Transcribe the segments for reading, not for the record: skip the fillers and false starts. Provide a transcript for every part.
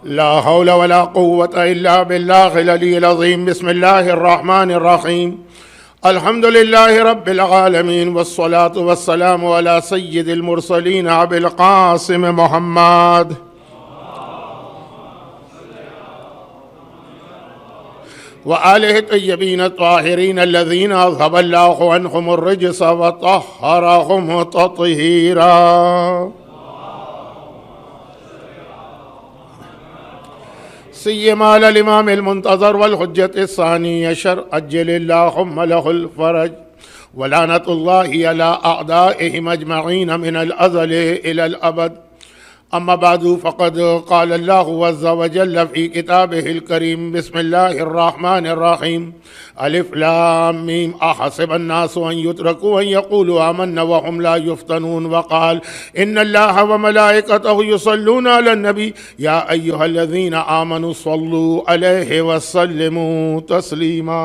لا حول ولا قوة إلا بالله العلي العظيم. بسم الله الرحمن الرحيم. الحمد لله رب العالمين، والصلاة والسلام على سيد المرسلين أبي القاسم محمد وآله الطيبين الطاهرين الذين أذهب الله عنهم الرجس وطهرهم تطهيرا. سيما على الإمام المنتظر والحجة الثاني عشر عجل اللهم له الفرج، ولعنة الله على أعدائهم أجمعين من الأزل إلى الأبد. أما بعد، فقد قال الله عز وجل في كتابه الكريم: بسم الله الرحمن الرحيم. ألف لام ميم أحسب الناس أن يتركوا أن يقولوا آمنا وهم لا يفتنون. وقال: إن الله وملائكته يصلون على النبي يا أيها الذين آمنوا صلوا عليه وسلموا تسليما.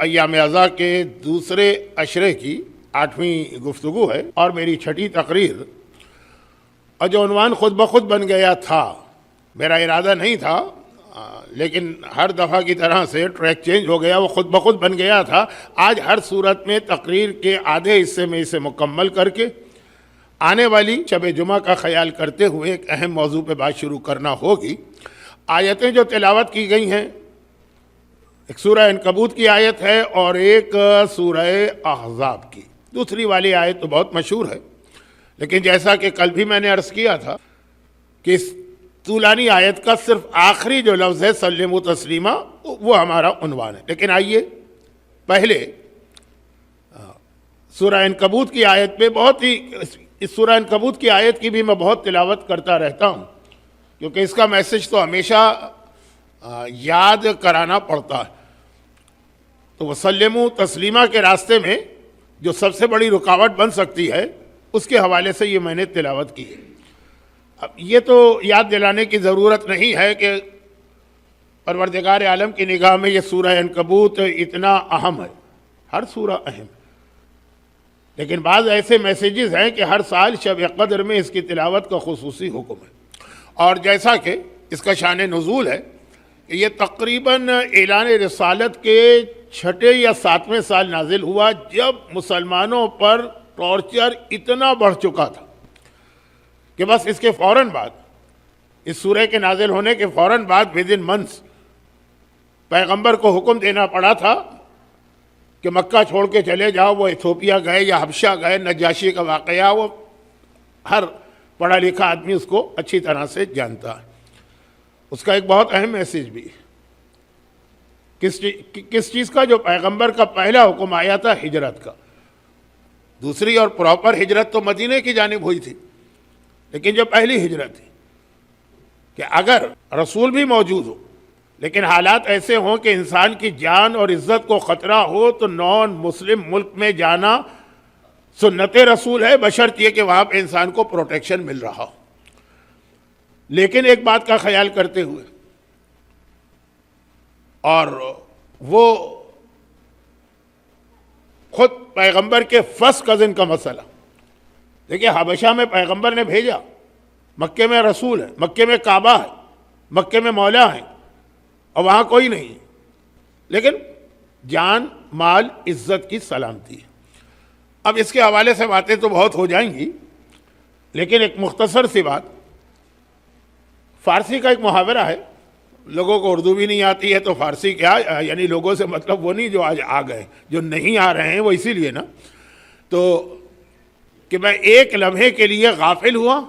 ایام اعزا کے دوسرے عشرے کی 8ویں گفتگو ہے اور میری 6ٹھی تقریر، اور جو عنوان خود بخود بن گیا تھا، میرا ارادہ نہیں تھا لیکن ہر دفعہ کی طرح سے ٹریک چینج ہو گیا، وہ خود بخود بن گیا تھا. آج ہر صورت میں تقریر کے آدھے حصے میں اسے مکمل کر کے آنے والی شب جمعہ کا خیال کرتے ہوئے ایک اہم موضوع پہ بات شروع کرنا ہوگی. آیتیں جو تلاوت کی گئی ہیں، ایک سورہ عنکبوت کی آیت ہے اور ایک سورہ احزاب کی. دوسری والی آیت تو بہت مشہور ہے، لیکن جیسا کہ کل بھی میں نے عرض کیا تھا کہ اس طولانی آیت کا صرف آخری جو لفظ ہے سلموا تسلیما، وہ ہمارا عنوان ہے. لیکن آئیے پہلے سورہ عنکبوت کی آیت پہ اس سورہ عنکبوت کی آیت کی بھی میں بہت تلاوت کرتا رہتا ہوں، کیونکہ اس کا میسج تو ہمیشہ یاد کرانا پڑتا ہے. تو وسلموا تسلیما کے راستے میں جو سب سے بڑی رکاوٹ بن سکتی ہے، اس کے حوالے سے یہ میں نے تلاوت کی ہے. اب یہ تو یاد دلانے کی ضرورت نہیں ہے کہ پروردگار عالم کی نگاہ میں یہ سورہ عنکبوت اتنا اہم ہے. ہر سورہ اہم ہے، لیکن بعض ایسے میسیجز ہیں کہ ہر سال شب قدر میں اس کی تلاوت کا خصوصی حکم ہے. اور جیسا کہ اس کا شان نزول ہے کہ یہ تقریباً اعلان رسالت کے 6 یا 7ویں سال نازل ہوا، جب مسلمانوں پر ٹارچر اتنا بڑھ چکا تھا کہ بس اس کے فوراً بعد، اس سورہ کے نازل ہونے کے فوراً بعد within months پیغمبر کو حکم دینا پڑا تھا کہ مکہ چھوڑ کے چلے جاؤ. وہ ایتھوپیا گئے یا حبشہ گئے، نجاشی کا واقعہ وہ ہر پڑھا لکھا آدمی اس کو اچھی طرح سے جانتا ہے. اس کا ایک بہت اہم میسیج بھی کس چیز کا؟ جو پیغمبر کا پہلا حکم آیا تھا ہجرت کا. دوسری اور پراپر ہجرت تو مدینے کی جانب ہوئی تھی، لیکن جو پہلی ہجرت تھی کہ اگر رسول بھی موجود ہو لیکن حالات ایسے ہوں کہ انسان کی جان اور عزت کو خطرہ ہو، تو نان مسلم ملک میں جانا سنت رسول ہے، بشرط یہ کہ وہاں پہ انسان کو پروٹیکشن مل رہا ہو. لیکن ایک بات کا خیال کرتے ہوئے، اور وہ خود پیغمبر کے فرسٹ کزن کا مسئلہ. دیکھیں، حبشہ میں پیغمبر نے بھیجا، مکے میں رسول ہے، مکے میں کعبہ ہے، مکے میں مولا ہے، اور وہاں کوئی نہیں، لیکن جان مال عزت کی سلامتی ہے. اب اس کے حوالے سے باتیں تو بہت ہو جائیں گی، لیکن ایک مختصر سی بات. فارسی کا ایک محاورہ ہے، لوگوں کو اردو بھی نہیں آتی ہے تو فارسی کیا، یعنی لوگوں سے مطلب وہ نہیں جو آج آ گئے، جو نہیں آ رہے ہیں وہ اسی لیے نا، تو کہ میں ایک لمحے کے لیے غافل ہوا.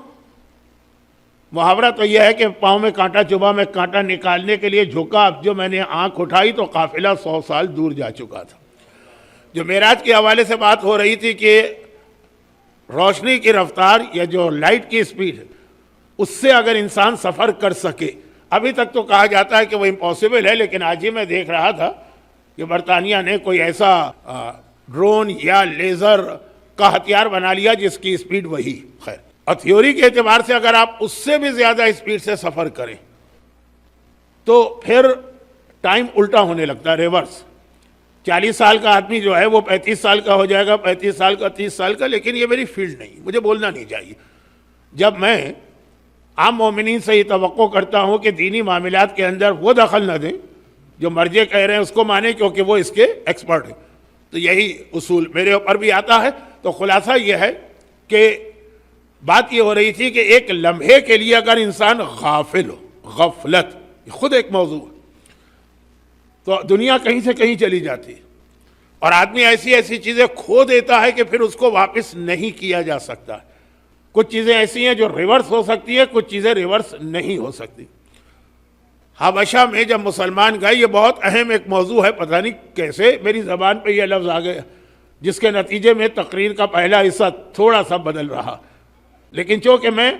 محاورہ تو یہ ہے کہ پاؤں میں کانٹا چبھا، میں کانٹا نکالنے کے لیے جھکا، اب جو میں نے آنکھ اٹھائی تو قافلہ 100 سال دور جا چکا تھا. جو معراج کے حوالے سے بات ہو رہی تھی کہ روشنی کی رفتار یا جو لائٹ کی اسپیڈ ہے، اس سے اگر انسان سفر کر سکے، ابھی تک تو کہا جاتا ہے کہ وہ امپاسبل ہے، لیکن آج ہی میں دیکھ رہا تھا کہ برطانیہ نے کوئی ایسا ڈرون یا لیزر کا ہتھیار بنا لیا جس کی اسپیڈ وہی. خیر، اور تھیوری کے اعتبار سے اگر آپ اس سے بھی زیادہ اسپیڈ سے سفر کریں تو پھر ٹائم الٹا ہونے لگتا ہے، ریورس. 40 سال کا آدمی جو ہے وہ 35 سال کا ہو جائے گا، 35 سال کا 30 سال کا، لیکن یہ میری فیلڈ نہیں، مجھے بولنا نہیں چاہیے۔ جب میں عام مومنین سے یہ توقع کرتا ہوں کہ دینی معاملات کے اندر وہ دخل نہ دیں، جو مرجع کہہ رہے ہیں اس کو مانیں کیونکہ وہ اس کے ایکسپرٹ ہیں، تو یہی اصول میرے اوپر بھی آتا ہے۔ تو خلاصہ یہ ہے کہ بات یہ ہو رہی تھی کہ ایک لمحے کے لیے اگر انسان غافل ہو، غفلت خود ایک موضوع ہے، تو دنیا کہیں سے کہیں چلی جاتی ہے، اور آدمی ایسی ایسی چیزیں کھو دیتا ہے کہ پھر اس کو واپس نہیں کیا جا سکتا ہے۔ کچھ چیزیں ایسی ہیں جو ریورس ہو سکتی ہے، کچھ چیزیں ریورس نہیں ہو سکتی۔ حبشہ میں جب مسلمان گئے، یہ بہت اہم ایک موضوع ہے، پتہ نہیں کیسے میری زبان پہ یہ لفظ آ گیا، جس کے نتیجے میں تقریر کا پہلا حصہ تھوڑا سا بدل رہا، لیکن چونکہ میں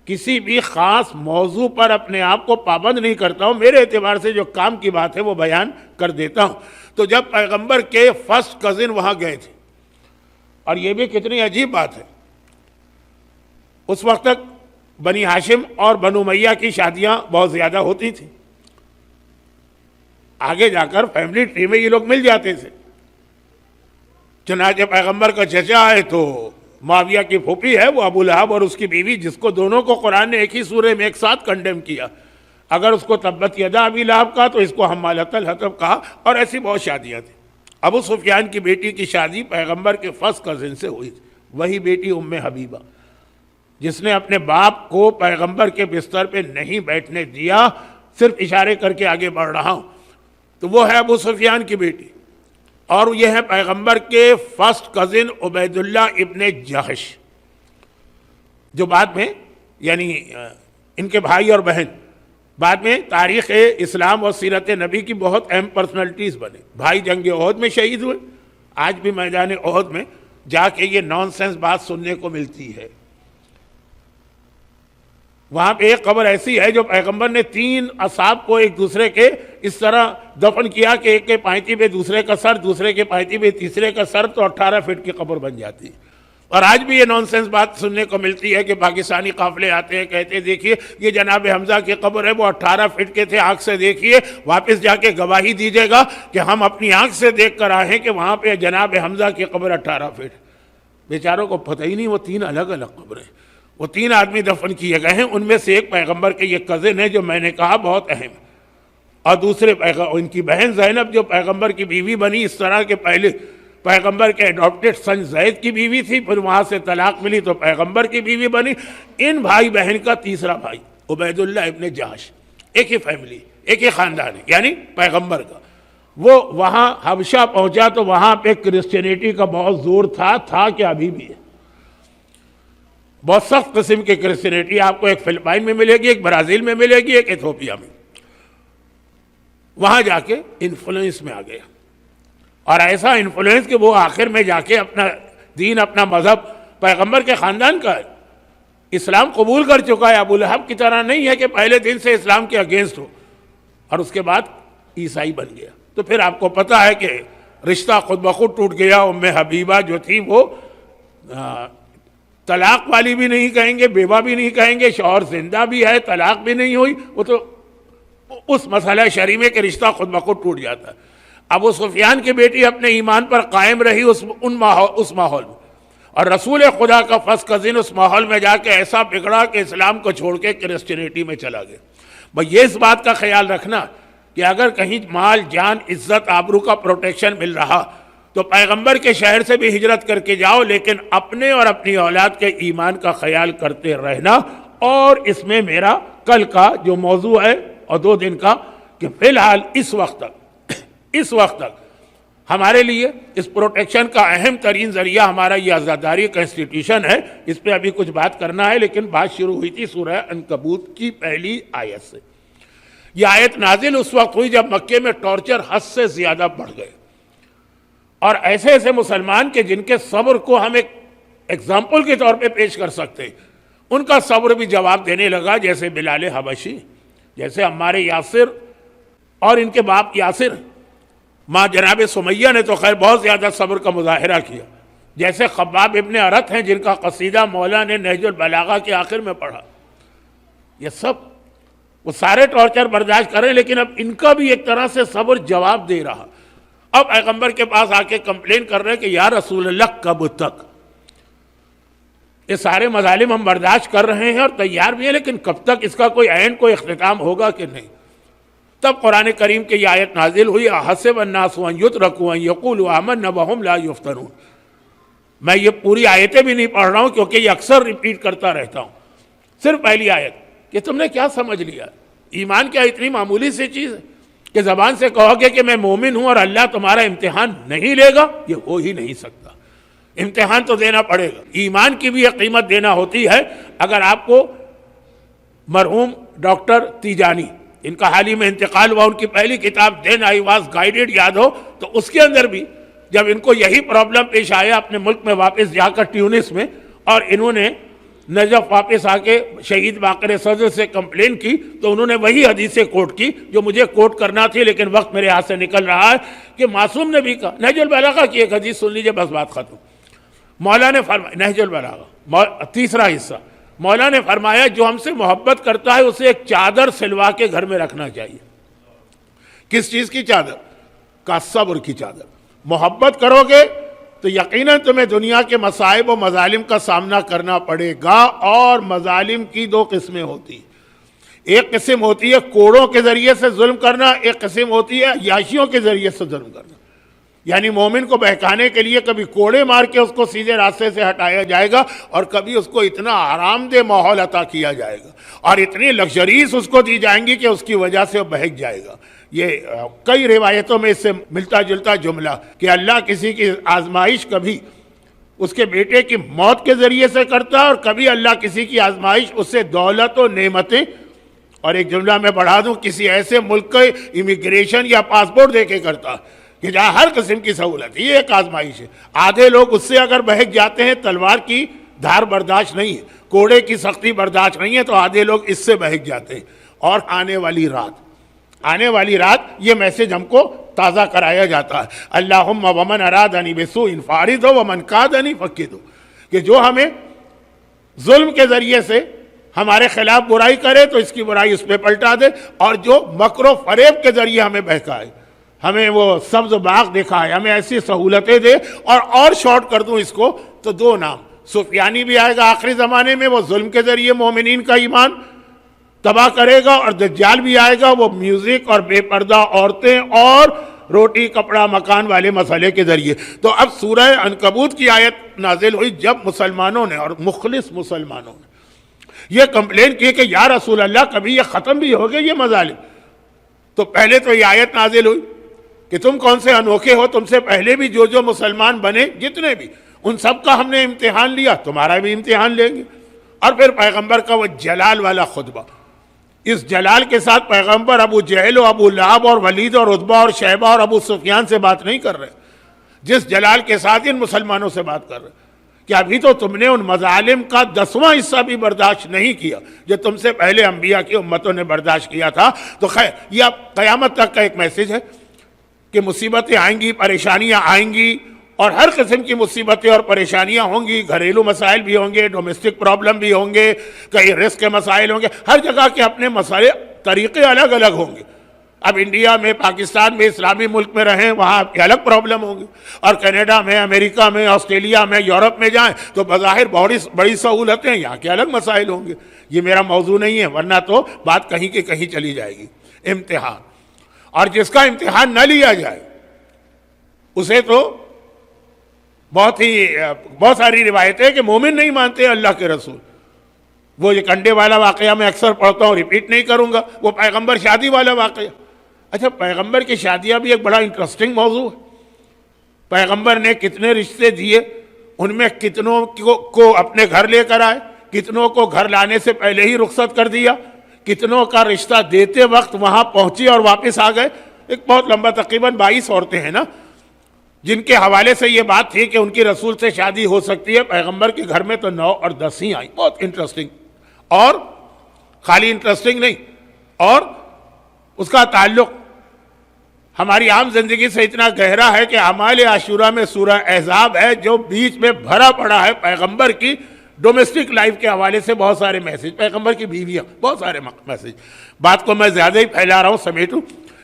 کسی بھی خاص موضوع پر اپنے آپ کو پابند نہیں کرتا ہوں، میرے اعتبار سے جو کام کی بات ہے وہ بیان کر دیتا ہوں۔ تو جب پیغمبر کے فرسٹ کزن وہاں گئے تھے، اور یہ بھی کتنی عجیب بات ہے، اس وقت تک بنی ہاشم اور بنو امیہ کی شادیاں بہت زیادہ ہوتی تھیں، آگے جا کر فیملی ٹری میں یہ لوگ مل جاتے تھے۔ چنانچہ پیغمبر کا چچا ہے تو معاویہ کی پھوپھی ہے وہ ابو لہب، اور اس کی بیوی، جس کو دونوں کو قرآن نے ایک ہی سورے میں ایک ساتھ کنڈیم کیا، اگر اس کو تبت یدا ابی لہب کہا تو اس کو حمالۃ الحطب کہا، اور ایسی بہت شادیاں تھیں۔ ابو سفیان کی بیٹی کی شادی پیغمبر کے فرسٹ کزن سے ہوئی تھی، وہی بیٹی ام حبیبہ، جس نے اپنے باپ کو پیغمبر کے بستر پہ نہیں بیٹھنے دیا، صرف اشارے کر کے آگے بڑھ رہا ہوں، تو وہ ہے ابو سفیان کی بیٹی، اور یہ ہے پیغمبر کے فرسٹ کزن عبید اللہ ابن جحش، جو بعد میں یعنی ان کے بھائی اور بہن بعد میں تاریخ اسلام اور سیرت نبی کی بہت اہم پرسنالٹیز بنے۔ بھائی جنگ احد میں شہید ہوئے، آج بھی میدان احد میں جا کے یہ نان سینس بات سننے کو ملتی ہے۔ وہاں پہ ایک قبر ایسی ہے جو پیغمبر نے 3 اصحاب کو ایک دوسرے کے اس طرح دفن کیا کہ ایک کے پائنتی پہ دوسرے کا سر، دوسرے کے پائنتی پہ تیسرے کا سر، تو 18 فٹ کی قبر بن جاتی ہے۔ اور آج بھی یہ نان سینس بات سننے کو ملتی ہے کہ پاکستانی قافلے آتے ہیں، کہتے ہیں دیکھیے یہ جناب حمزہ کی قبر ہے، وہ 18 فٹ کے تھے، آنکھ سے دیکھیے، واپس جا کے گواہی دیجیے گا کہ ہم اپنی آنکھ سے دیکھ کر آئے ہیں کہ وہاں پہ جناب حمزہ کی قبر 18 فٹ۔ بیچاروں کو پتہ ہی نہیں وہ 3 الگ الگ قبریں، وہ 3 آدمی دفن کیے گئے ہیں، ان میں سے ایک پیغمبر کے یہ کزن ہے جو میں نے کہا بہت اہم ہے، اور دوسرے ان کی بہن زینب جو پیغمبر کی بیوی بنی، اس طرح کے پہلے پیغمبر کے ایڈاپٹڈ سن زید کی بیوی تھی، پھر وہاں سے طلاق ملی تو پیغمبر کی بیوی بنی۔ ان بھائی بہن کا تیسرا بھائی عبید اللہ ابن جحش، ایک ہی فیملی، ایک ہی خاندان ہے، یعنی پیغمبر کا، وہ وہاں حبشہ پہنچا تو وہاں پہ کرسچینٹی کا بہت زور تھا کہ ابھی بھی ہے، بہت سخت قسم کی کرسچینٹی آپ کو ایک فلپائن میں ملے گی، ایک برازیل میں ملے گی، ایک ایتھوپیا میں۔ وہاں جا کے انفلوئنس میں آ گیا، اور ایسا انفلوئنس کہ وہ آخر میں جا کے اپنا دین، اپنا مذہب پیغمبر کے خاندان کا ہے، اسلام قبول کر چکا ہے، ابو لہب کی طرح نہیں ہے کہ پہلے دن سے اسلام کے اگینسٹ ہو اور اس کے بعد عیسائی بن گیا۔ تو پھر آپ کو پتہ ہے کہ رشتہ خود بخود ٹوٹ گیا۔ ام حبیبہ جو تھی وہ طلاق والی بھی نہیں کہیں گے، بیوہ بھی نہیں کہیں گے، شوہر زندہ بھی ہے، طلاق بھی نہیں ہوئی، وہ تو اس مسئلہ شرعی میں کہ رشتہ خود بخود ٹوٹ جاتا ہے۔ ابو سفیان کی بیٹی اپنے ایمان پر قائم رہی اس ماحول میں، اور رسول خدا کا فرسٹ کزن اس ماحول میں جا کے ایسا بگڑا کہ اسلام کو چھوڑ کے کرسچینٹی میں چلا گیا۔ بھئی یہ اس بات کا خیال رکھنا کہ اگر کہیں مال، جان، عزت، آبرو کا پروٹیکشن مل رہا تو پیغمبر کے شہر سے بھی ہجرت کر کے جاؤ، لیکن اپنے اور اپنی اولاد کے ایمان کا خیال کرتے رہنا۔ اور اس میں میرا کل کا جو موضوع ہے اور 2 دن کا، کہ فی الحال اس وقت تک ہمارے لیے اس پروٹیکشن کا اہم ترین ذریعہ ہمارا یہ عزاداری کا انسٹیٹیوشن ہے۔ اس پہ ابھی کچھ بات کرنا ہے، لیکن بات شروع ہوئی تھی سورہ عنکبوت کی پہلی آیت سے۔ یہ آیت نازل اس وقت ہوئی جب مکے میں ٹارچر حد سے زیادہ بڑھ گئے، اور ایسے ایسے مسلمان کہ جن کے صبر کو ہم ایک ایگزامپل کے طور پہ پیش کر سکتے ہیں، ان کا صبر بھی جواب دینے لگا، جیسے بلال حبشی، جیسے عمار یاسر اور ان کے باپ یاسر۔ ماں جناب سمیہ نے تو خیر بہت زیادہ صبر کا مظاہرہ کیا، جیسے خباب ابن ارت ہیں جن کا قصیدہ مولا نے نہج البلاغہ کے آخر میں پڑھا۔ یہ سب وہ سارے ٹارچر برداشت کریں، لیکن اب ان کا بھی ایک طرح سے صبر جواب دے رہا۔ اب پیغمبر کے پاس آ کے کمپلین کر رہے ہیں کہ یا رسول اللہ کب تک یہ سارے مظالم ہم برداشت کر رہے ہیں اور تیار بھی ہیں، لیکن کب تک اس کا کوئی اینڈ، کوئی اختتام ہوگا کہ نہیں؟ تب قرآن کریم کی یہ آیت نازل ہوئی، احسب الناس ان یترکوا ان یقولوا آمنا وہم لا یفتنون۔ میں یہ پوری آیتیں بھی نہیں پڑھ رہا ہوں کیونکہ یہ اکثر ریپیٹ کرتا رہتا ہوں، صرف پہلی آیت کہ تم نے کیا سمجھ لیا؟ ایمان کیا اتنی معمولی سی چیز ہے کہ زبان سے کہو گے کہ میں مومن ہوں اور اللہ تمہارا امتحان نہیں لے گا؟ یہ ہو ہی نہیں سکتا، امتحان تو دینا پڑے گا۔ ایمان کی بھی یہ قیمت دینا ہوتی ہے۔ اگر آپ کو مرحوم ڈاکٹر تیجانی، ان کا حال ہی میں انتقال ہوا، ان کی پہلی کتاب دین آئی واز گائیڈڈ یاد ہو، تو اس کے اندر بھی جب ان کو یہی پرابلم پیش آیا اپنے ملک میں واپس جا کر ٹیونس میں، اور انہوں نے نجف واپس آ کے شہید باقر صدر سے کمپلین کی، تو انہوں نے وہی حدیثیں کوٹ کی جو مجھے کوٹ کرنا تھی، لیکن وقت میرے ہاتھ سے نکل رہا ہے، کہ معصوم نے بھی کہا۔ نہج البلاغہ کی ایک حدیث سن لیجئے، بس بات ختم۔ مولا نے فرمایا، نہج البلاغہ تیسرا حصہ، مولا نے فرمایا جو ہم سے محبت کرتا ہے اسے ایک چادر سلوا کے گھر میں رکھنا چاہیے۔ کس چیز کی چادر؟ کا صبر کی چادر۔ محبت کرو گے تو یقیناً تمہیں دنیا کے مصائب و مظالم کا سامنا کرنا پڑے گا، اور مظالم کی دو قسمیں ہوتی ہیں۔ ایک قسم ہوتی ہے کوڑوں کے ذریعے سے ظلم کرنا، ایک قسم ہوتی ہے عیاشیوں کے ذریعے سے ظلم کرنا۔ یعنی مومن کو بہکانے کے لیے کبھی کوڑے مار کے اس کو سیدھے راستے سے ہٹایا جائے گا، اور کبھی اس کو اتنا آرام دہ ماحول عطا کیا جائے گا اور اتنی لگژریز اس کو دی جائیں گی کہ اس کی وجہ سے وہ بہک جائے گا۔ یہ کئی روایتوں میں اس سے ملتا جلتا جملہ کہ اللہ کسی کی آزمائش کبھی اس کے بیٹے کی موت کے ذریعے سے کرتا ہے، اور کبھی اللہ کسی کی آزمائش اس سے دولت و نعمتیں، اور ایک جملہ میں بڑھا دوں، کسی ایسے ملک کے امیگریشن یا پاسپورٹ دے کے کرتا ہے کہ جہاں ہر قسم کی سہولت ہے۔ یہ ایک آزمائش ہے۔ آدھے لوگ اس سے اگر بہک جاتے ہیں، تلوار کی دھار برداشت نہیں ہے، کوڑے کی سختی برداشت نہیں ہے، تو آدھے لوگ اس سے بہک جاتے ہیں۔ اور آنے والی رات یہ میسج ہم کو تازہ کرایا جاتا ہے، اللہم ومن ارادنی بسوء فاعرضہ ومن کادنی فقدہ، کہ جو ہمیں ظلم کے ذریعے سے ہمارے خلاف برائی کرے تو اس کی برائی اس پہ پلٹا دے، اور جو مکر و فریب کے ذریعے ہمیں بہکائے، ہمیں وہ سبز باغ دکھائے، ہمیں ایسی سہولتیں دے، اور شارٹ کر دوں اس کو تو دو نام، سفیانی بھی آئے گا آخری زمانے میں، وہ ظلم کے ذریعے مومنین کا ایمان تباہ کرے گا، اور دجال بھی آئے گا، وہ میوزک اور بے پردہ عورتیں اور روٹی کپڑا مکان والے مسئلے کے ذریعے۔ تو اب سورہ عنکبوت کی آیت نازل ہوئی جب مسلمانوں نے، اور مخلص مسلمانوں نے یہ کمپلین کی کہ یا رسول اللہ کبھی یہ ختم بھی ہو گئے یہ مظالم، تو پہلے تو یہ آیت نازل ہوئی کہ تم کون سے انوکھے ہو، تم سے پہلے بھی جو مسلمان بنے جتنے بھی، ان سب کا ہم نے امتحان لیا، تمہارا بھی امتحان لیں گے۔ اور پھر پیغمبر کا وہ جلال والا خطبہ، اس جلال کے ساتھ پیغمبر ابو جہل و ابو لہب اور ولید اور عتبہ اور شیبہ اور ابو سفیان سے بات نہیں کر رہے، جس جلال کے ساتھ ان مسلمانوں سے بات کر رہے کہ ابھی تو تم نے ان مظالم کا 10واں حصہ بھی برداشت نہیں کیا جو تم سے پہلے انبیاء کی امتوں نے برداشت کیا تھا۔ تو خیر، یہ اب قیامت تک کا ایک میسج ہے کہ مصیبتیں آئیں گی، پریشانیاں آئیں گی، اور ہر قسم کی مصیبتیں اور پریشانیاں ہوں گی، گھریلو مسائل بھی ہوں گے، ڈومیسٹک پرابلم بھی ہوں گے، کئی رزق کے مسائل ہوں گے، ہر جگہ کے اپنے مسائل طریقے الگ الگ ہوں گے۔ اب انڈیا میں، پاکستان میں، اسلامی ملک میں رہیں وہاں الگ پرابلم ہوں گی، اور کینیڈا میں، امریکہ میں، آسٹریلیا میں، یورپ میں جائیں تو بظاہر بڑی سہولتیں، یہاں کے الگ مسائل ہوں گے۔ یہ میرا موضوع نہیں ہے، ورنہ تو بات کہیں کہ کہیں چلی جائے گی۔ امتحان، اور جس کا امتحان نہ لیا جائے اسے تو بہت ساری روایتیں کہ مومن نہیں مانتے اللہ کے رسول۔ وہ یہ کنڈے والا واقعہ میں اکثر پڑھتا ہوں، ریپیٹ نہیں کروں گا، وہ پیغمبر شادی والا واقعہ۔ اچھا، پیغمبر کی شادیاں بھی ایک بڑا انٹرسٹنگ موضوع ہے۔ پیغمبر نے کتنے رشتے دیے، ان میں کتنوں کو اپنے گھر لے کر آئے، کتنوں کو گھر لانے سے پہلے ہی رخصت کر دیا، کتنوں کا رشتہ دیتے وقت وہاں پہنچی اور واپس آ گئے۔ ایک بہت لمبا، تقریباً 22 عورتیں ہیں نا جن کے حوالے سے یہ بات تھی کہ ان کی رسول سے شادی ہو سکتی ہے، پیغمبر کے گھر میں تو 9 اور 10 ہی آئیں۔ بہت انٹرسٹنگ، اور خالی انٹرسٹنگ نہیں، اور اس کا تعلق ہماری عام زندگی سے اتنا گہرا ہے کہ اعمال عاشورہ میں سورہ احزاب ہے جو بیچ میں بھرا پڑا ہے پیغمبر کی ڈومیسٹک لائف کے حوالے سے بہت سارے میسج، پیغمبر کی بیویاں، بہت سارے میسج۔ بات کو میں زیادہ ہی پھیلا رہا ہوں، سمیٹوں۔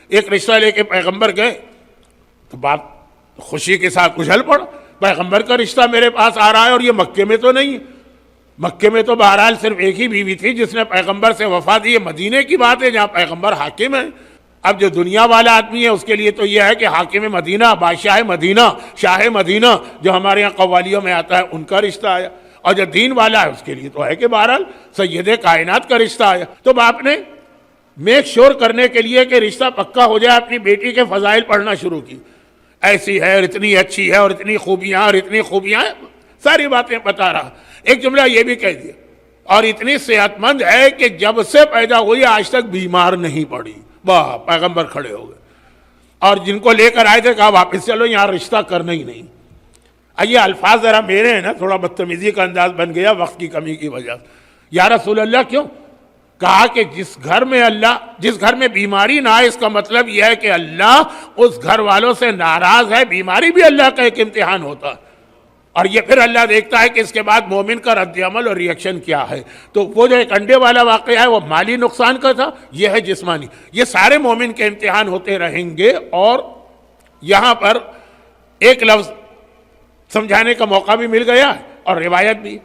ایک رشتہ لے کے پیغمبر گئے تو بات خوشی کے ساتھ اچھل پڑ، پیغمبر کا رشتہ میرے پاس آ رہا ہے اور یہ مکے میں تو نہیں ہے۔ مکے میں تو بہرحال صرف ایک ہی بیوی تھی جس نے پیغمبر سے وفا دی، مدینے کی بات ہے جہاں پیغمبر حاکم ہے۔ اب جو دنیا والا آدمی ہے اس کے لیے تو یہ ہے کہ حاکم مدینہ، بادشاہ مدینہ، شاہ مدینہ جو ہمارے یہاں قوالیوں میں آتا ہے ان کا رشتہ آیا، اور جو دین والا ہے اس کے لیے تو ہے کہ بہرحال سید کائنات کا رشتہ آیا۔ تو باپ نے میک شور کرنے کے لیے کہ رشتہ پکا ہو جائے اپنی بیٹی کے فضائل پڑھنا شروع کی، ایسی ہے اور اتنی اچھی ہے اور اتنی خوبیاں اور اتنی خوبیاں، ساری باتیں بتا رہا۔ ایک جملہ یہ بھی کہہ دیا، اور اتنی صحت مند ہے کہ جب سے پیدا ہوئی آج تک بیمار نہیں پڑی۔ واہ، پیغمبر کھڑے ہو گئے، اور جن کو لے کر آئے تھے کہا واپس چلو، یہاں رشتہ کرنا ہی نہیں۔ یہ الفاظ ذرا میرے ہیں نا، تھوڑا بدتمیزی کا انداز بن گیا وقت کی کمی کی وجہ سے۔ یا رسول اللہ کیوں؟ کہا کہ جس گھر میں بیماری نہ آئے، اس کا مطلب یہ ہے کہ اللہ اس گھر والوں سے ناراض ہے۔ بیماری بھی اللہ کا ایک امتحان ہوتا ہے، اور یہ پھر اللہ دیکھتا ہے کہ اس کے بعد مومن کا رد عمل اور ریئیکشن کیا ہے۔ تو وہ جو ایک انڈے والا واقعہ ہے وہ مالی نقصان کا تھا، یہ ہے جسمانی۔ یہ سارے مومن کے امتحان ہوتے رہیں گے۔ اور یہاں پر ایک لفظ سمجھانے کا موقع بھی مل گیا اور روایت بھی۔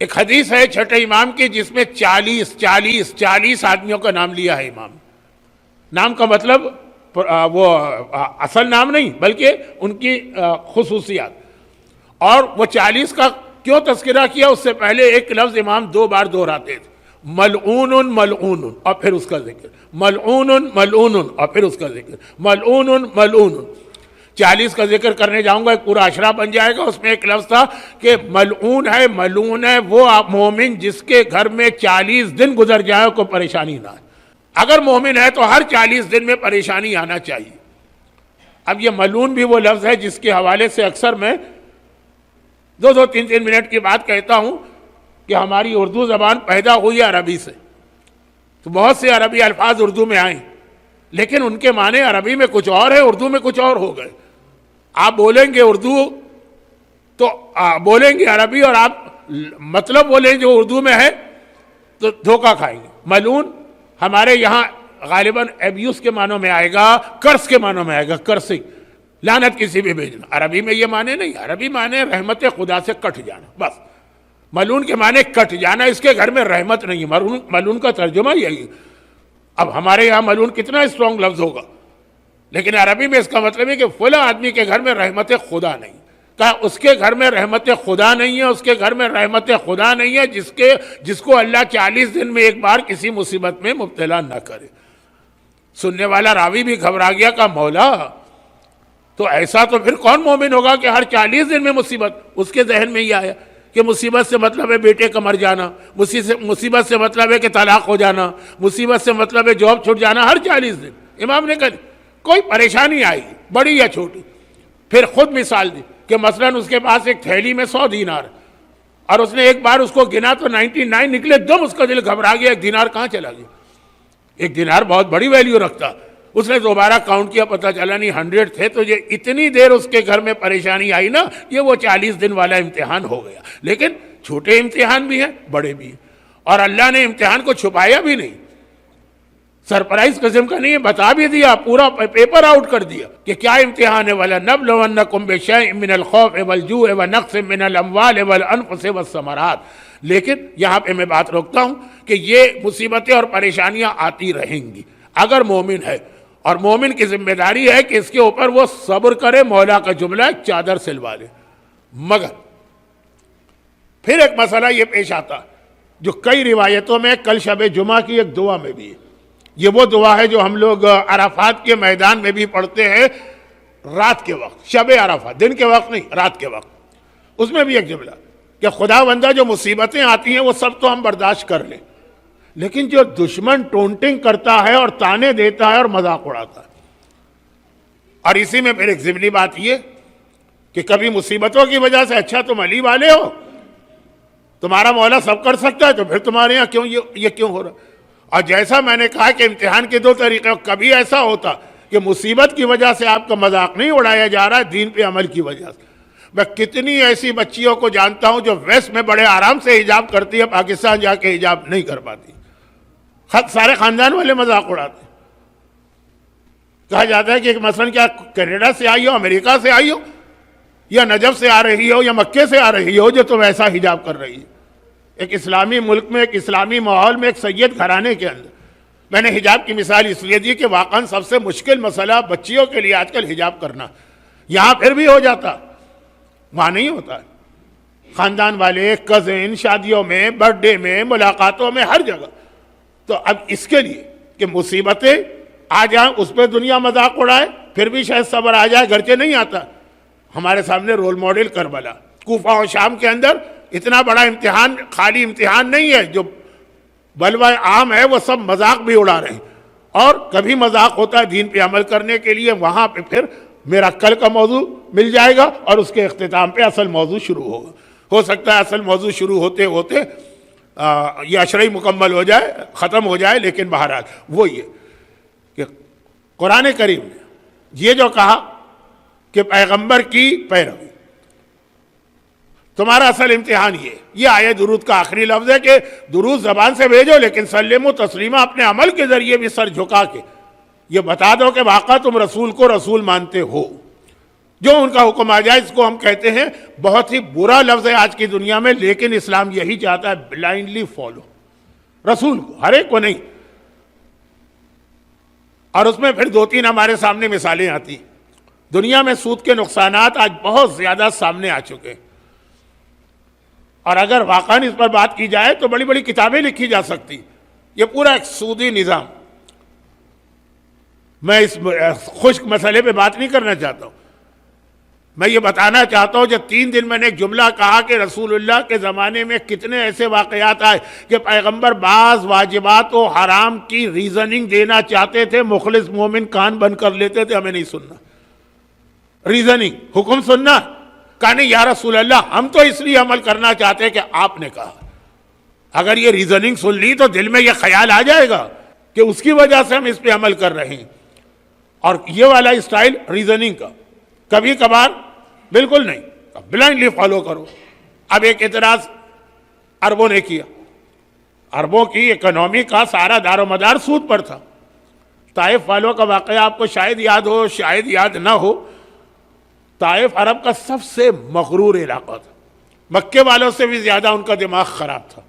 ایک حدیث ہے چھٹے امام کی جس میں 40 آدمیوں کا نام لیا ہے امام۔ نام کا مطلب وہ اصل نام نہیں بلکہ ان کی خصوصیات۔ اور وہ 40 کا کیوں تذکرہ کیا؟ اس سے پہلے ایک لفظ امام 2 بار دہراتے تھے، ملعون ملعون، اور پھر اس کا ذکر، ملعون ملعون، اور پھر اس کا ذکر، ملعون ملعون۔ 40 کا ذکر کرنے جاؤں گا ایک پورا اشرا بن جائے گا۔ اس میں ایک لفظ تھا کہ ملعون ہے، ملعون ہے وہ مومن جس کے گھر میں 40 دن گزر جائے کوئی پریشانی نہ آئے۔ اگر مومن ہے تو ہر 40 دن میں پریشانی آنا چاہیے۔ اب یہ ملعون بھی وہ لفظ ہے جس کے حوالے سے اکثر میں 2-3 منٹ کی بات کہتا ہوں کہ ہماری اردو زبان پیدا ہوئی ہے عربی سے، تو بہت سے عربی الفاظ اردو میں آئیں، لیکن ان کے معنی عربی میں کچھ اور ہے، اردو میں کچھ اور ہو گئے۔ آپ بولیں گے اردو تو بولیں گے عربی، اور آپ مطلب بولیں جو اردو میں ہے تو دھوکہ کھائیں گے۔ ملعون ہمارے یہاں غالباً ایبیوس کے معنوں میں آئے گا، کرس کے معنوں میں آئے گا، کرسنگ، لعنت کسی بھی بھیجنا۔ عربی میں یہ معنی نہیں، عربی معنی رحمت خدا سے کٹ جانا، بس۔ ملعون کے معنی کٹ جانا، اس کے گھر میں رحمت نہیں۔ ملعون کا ترجمہ یہی۔ اب ہمارے یہاں ملعون کتنا اسٹرانگ لفظ ہوگا، لیکن عربی میں اس کا مطلب ہے کہ فلاں آدمی کے گھر میں رحمت خدا نہیں۔ کہا اس کے گھر میں رحمت خدا نہیں ہے، اس کے گھر میں رحمت خدا نہیں ہے جس کو اللہ 40 دن میں ایک بار کسی مصیبت میں مبتلا نہ کرے۔ سننے والا راوی بھی گھبرا گیا، کہا مولا تو ایسا تو پھر کون مومن ہوگا کہ ہر 40 دن میں مصیبت؟ اس کے ذہن میں یہ آیا کہ مصیبت سے مطلب ہے بیٹے کا مر جانا، مصیبت سے مطلب ہے کہ طلاق ہو جانا، مصیبت سے مطلب ہے جاب چھوٹ جانا ہر 40 دن۔ امام نے کہا کوئی پریشانی آئی بڑی یا چھوٹی، پھر خود مثال دی کہ مثلاً اس کے پاس ایک تھیلی میں 100 دینار، اور اس نے ایک بار اس کو گنا تو 99 نکلے، دم اس کا دل گھبرا گیا، ایک دینار کہاں چلا گیا؟ ایک دینار بہت بڑی ویلیو رکھتا۔ اس نے دوبارہ کاؤنٹ کیا، پتہ چلا نہیں 100 تھے۔ تو یہ اتنی دیر اس کے گھر میں پریشانی آئی نا، یہ وہ 40 دن والا امتحان ہو گیا۔ لیکن چھوٹے امتحان بھی ہیں، بڑے بھی ہیں، اور اللہ نے امتحان کو چھپایا بھی نہیں، سرپرائز قسم کا نہیں ہے، بتا بھی دیا، پورا پیپر آؤٹ کر دیا کہ کیا امتحان ہے۔ وَلَنَبْلُوَنَّكُمْ بِشَيْءٍ مِّنَ الْخَوْفِ وَالْجُوعِ وَنَقْصٍ مِّنَ الْأَمْوَالِ وَالْأَنفُسِ وَالثَّمَرَاتِ۔ لیکن یہاں پہ میں بات روکتا ہوں کہ یہ مصیبتیں اور پریشانیاں آتی رہیں گی اگر مومن ہے، اور مومن کی ذمہ داری ہے کہ اس کے اوپر وہ صبر کرے۔ مولا کا جملہ ہے چادر سلوا لے۔ مگر پھر ایک مسئلہ یہ پیش آتا جو کئی روایتوں میں، کل شب جمعہ کی ایک دعا میں بھی ہے، یہ وہ دعا ہے جو ہم لوگ عرفات کے میدان میں بھی پڑھتے ہیں رات کے وقت، شب عرفات، دن کے وقت نہیں، رات کے وقت۔ اس میں بھی ایک جملہ کہ خدا بندہ جو مصیبتیں آتی ہیں وہ سب تو ہم برداشت کر لیں، لیکن جو دشمن ٹونٹنگ کرتا ہے اور تانے دیتا ہے اور مذاق اڑاتا ہے۔ اور اسی میں پھر ایک ضمنی بات یہ کہ کبھی مصیبتوں کی وجہ سے اچھا تم علی والے ہو، تمہارا مولا سب کر سکتا ہے، تو پھر تمہارے یہاں یہ کیوں ہو رہا؟ اور جیسا میں نے کہا کہ امتحان کے 2 طریقے، کبھی ایسا ہوتا کہ مصیبت کی وجہ سے آپ کا مذاق نہیں اڑایا جا رہا ہے، دین پہ عمل کی وجہ سے۔ میں کتنی ایسی بچیوں کو جانتا ہوں جو ویسٹ میں بڑے آرام سے حجاب کرتی ہے، پاکستان جا کے حجاب نہیں کر پاتی، سارے خاندان والے مذاق اڑاتے کہا جاتا ہے کہ مثلاً کیا کینیڈا سے آئی ہو، امریکہ سے آئی ہو، یا نجف سے آ رہی ہو، یا مکے سے آ رہی ہو جو تم ایسا حجاب کر رہی ہے۔ ایک اسلامی ملک میں، ایک اسلامی ماحول میں، ایک سید گھرانے کے اندر میں نے حجاب کی مثال اس لیے دی کہ واقعاً سب سے مشکل مسئلہ بچیوں کے لیے آج کل حجاب کرنا، یہاں پھر بھی ہو جاتا، وہاں نہیں ہوتا۔ خاندان والے، کزن، شادیوں میں، برتھ ڈے میں، ملاقاتوں میں، ہر جگہ۔ تو اب اس کے لیے کہ مصیبتیں آ جائیں، اس پہ دنیا مذاق اڑائے، پھر بھی شاید صبر آ جائے، گرچہ نہیں آتا۔ ہمارے سامنے رول ماڈل کربلا، کوفہ و شام کے اندر اتنا بڑا امتحان خالی امتحان نہیں ہے، جو بلوہ عام ہے وہ سب مذاق بھی اڑا رہے ہیں، اور کبھی مذاق ہوتا ہے دین پہ عمل کرنے کے لیے، وہاں پہ پھر میرا کل کا موضوع مل جائے گا اور اس کے اختتام پہ اصل موضوع شروع ہوگا۔ ہو سکتا ہے اصل موضوع شروع ہوتے ہوتے یہ عشرہ مکمل ہو جائے، ختم ہو جائے، لیکن بہرحال وہ یہ کہ قرآن کریم نے یہ جو کہا کہ پیغمبر کی پیروی، تمہارا اصل امتحان یہ آیت درود کا آخری لفظ ہے کہ درود زبان سے بھیجو، لیکن سلم تسلیمہ اپنے عمل کے ذریعے بھی سر جھکا کے یہ بتا دو کہ واقعہ تم رسول کو رسول مانتے ہو، جو ان کا حکم آ جائے۔ اس کو ہم کہتے ہیں، بہت ہی برا لفظ ہے آج کی دنیا میں، لیکن اسلام یہی چاہتا ہے، بلائنڈلی فالو رسول کو، ہر ایک کو نہیں۔ اور اس میں پھر دو تین ہمارے سامنے مثالیں آتی ہیں۔ دنیا میں سود کے نقصانات آج بہت زیادہ سامنے آ چکے ہیں، اور اگر واقعاً اس پر بات کی جائے تو بڑی بڑی کتابیں لکھی جا سکتی۔ یہ پورا ایک سودی نظام، میں اس خشک مسئلے پہ بات نہیں کرنا چاہتا ہوں، میں یہ بتانا چاہتا ہوں، جب 3 دن میں نے ایک جملہ کہا کہ رسول اللہ کے زمانے میں کتنے ایسے واقعات آئے کہ پیغمبر بعض واجبات و حرام کی ریزننگ دینا چاہتے تھے، مخلص مومن کان بند کر لیتے تھے، ہمیں نہیں سننا، ریزننگ، حکم سننا، کہا نہیں یا رسول اللہ ہم تو اس لیے عمل کرنا چاہتے ہیں کہ آپ نے کہا۔ اگر یہ ریزننگ سن لی تو دل میں یہ خیال آ جائے گا کہ اس کی وجہ سے ہم اس پہ عمل کر رہے ہیں، اور یہ والا اسٹائل ریزننگ کا کبھی کبھار بالکل نہیں، بلائنڈلی فالو کرو۔ اب ایک اعتراض عربوں نے کیا، عربوں کی اکنومی کا سارا دار و مدار سود پر تھا۔ طائف والوں کا واقعہ آپ کو شاید یاد ہو، شاید یاد نہ ہو۔ طائف عرب کا سب سے مغرور علاقہ تھا، مکے والوں سے بھی زیادہ ان کا دماغ خراب تھا،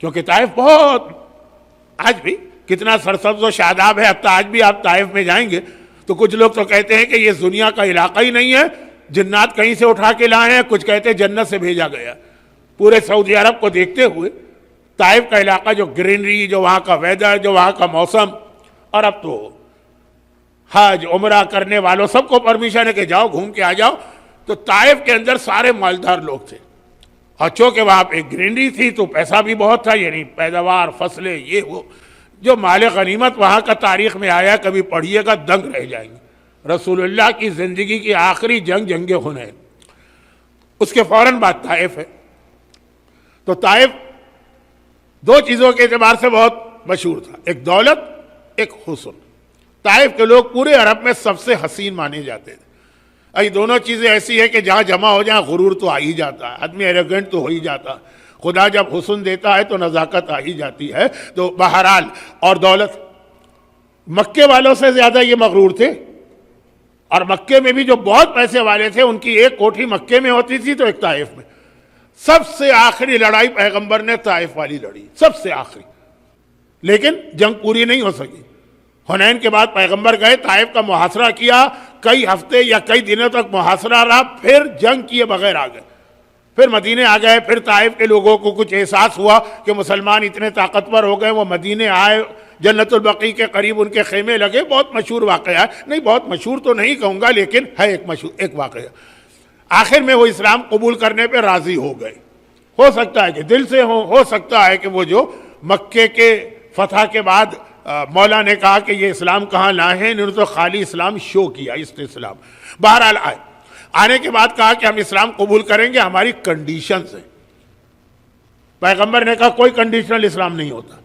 کیونکہ طائف بہت، آج بھی کتنا سرسبز و شاداب ہے۔ اب تو آج بھی آپ طائف میں جائیں گے تو کچھ لوگ تو کہتے ہیں کہ یہ دنیا کا علاقہ ہی نہیں ہے، جنات کہیں سے اٹھا کے لائے ہیں، کچھ کہتے ہیں جنت سے بھیجا گیا۔ پورے سعودی عرب کو دیکھتے ہوئے طائف کا علاقہ، جو گرینری، جو وہاں کا ویدر، جو وہاں کا موسم، اور اب تو حج عمرہ کرنے والوں سب کو پرمیشن ہے کہ جاؤ گھوم کے آ جاؤ۔ تو طائف کے اندر سارے مالدار لوگ تھے، اور چونکہ وہاں پہ گرینری تھی تو پیسہ بھی بہت تھا، یعنی پیداوار، فصلیں، یہ وہ جو مال غنیمت وہاں کا تاریخ میں آیا، کبھی پڑھیے گا دنگ رہ جائیں گے۔ رسول اللہ کی زندگی کی آخری جنگ حنین، اس کے فوراً بعد طائف ہے۔ تو طائف 2 چیزوں کے اعتبار سے بہت مشہور تھا، ایک دولت، ایک حسن۔ طائف کے لوگ پورے عرب میں سب سے حسین مانے جاتے تھے۔ یہ دونوں چیزیں ایسی ہے کہ جہاں جمع ہو جائیں غرور تو آ ہی جاتا ہے، آدمی ایروگنٹ تو ہو ہی جاتا ہے، خدا جب حسن دیتا ہے تو نزاکت آ ہی جاتی ہے۔ تو بہرحال، اور دولت، مکے والوں سے زیادہ یہ مغرور تھے، اور مکے میں بھی جو بہت پیسے والے تھے ان کی ایک کوٹھی مکے میں ہوتی تھی تو ایک طائف میں۔ سب سے آخری لڑائی پیغمبر نے طائف والی لڑی، سب سے آخری، لیکن جنگ پوری نہیں ہو سکی۔ حنین کے بعد پیغمبر گئے، طائف کا محاصرہ کیا، کئی ہفتے یا کئی دنوں تک محاصرہ رہا، پھر جنگ کیے بغیر آ گئے، پھر مدینے آ گئے۔ پھر طائف کے لوگوں کو کچھ احساس ہوا کہ مسلمان اتنے طاقتور ہو گئے، وہ مدینے آئے، جنت البقیع کے قریب ان کے خیمے لگے۔ بہت مشہور واقعہ ہے، نہیں بہت مشہور تو نہیں کہوں گا، لیکن ہے ایک واقعہ۔ آخر میں وہ اسلام قبول کرنے پہ راضی ہو گئے، ہو سکتا ہے کہ دل سے ہو سکتا ہے کہ وہ جو مکے کے فتح کے بعد مولا نے کہا کہ یہ اسلام کہاں لائے ہیں، انہوں نے تو خالی اسلام شو کیا، اسلام۔ بہرحال آنے کے بعد کہا کہ ہم اسلام قبول کریں گے، ہماری کنڈیشنز ہیں۔ پیغمبر نے کہا کوئی کنڈیشنل اسلام نہیں ہوتا،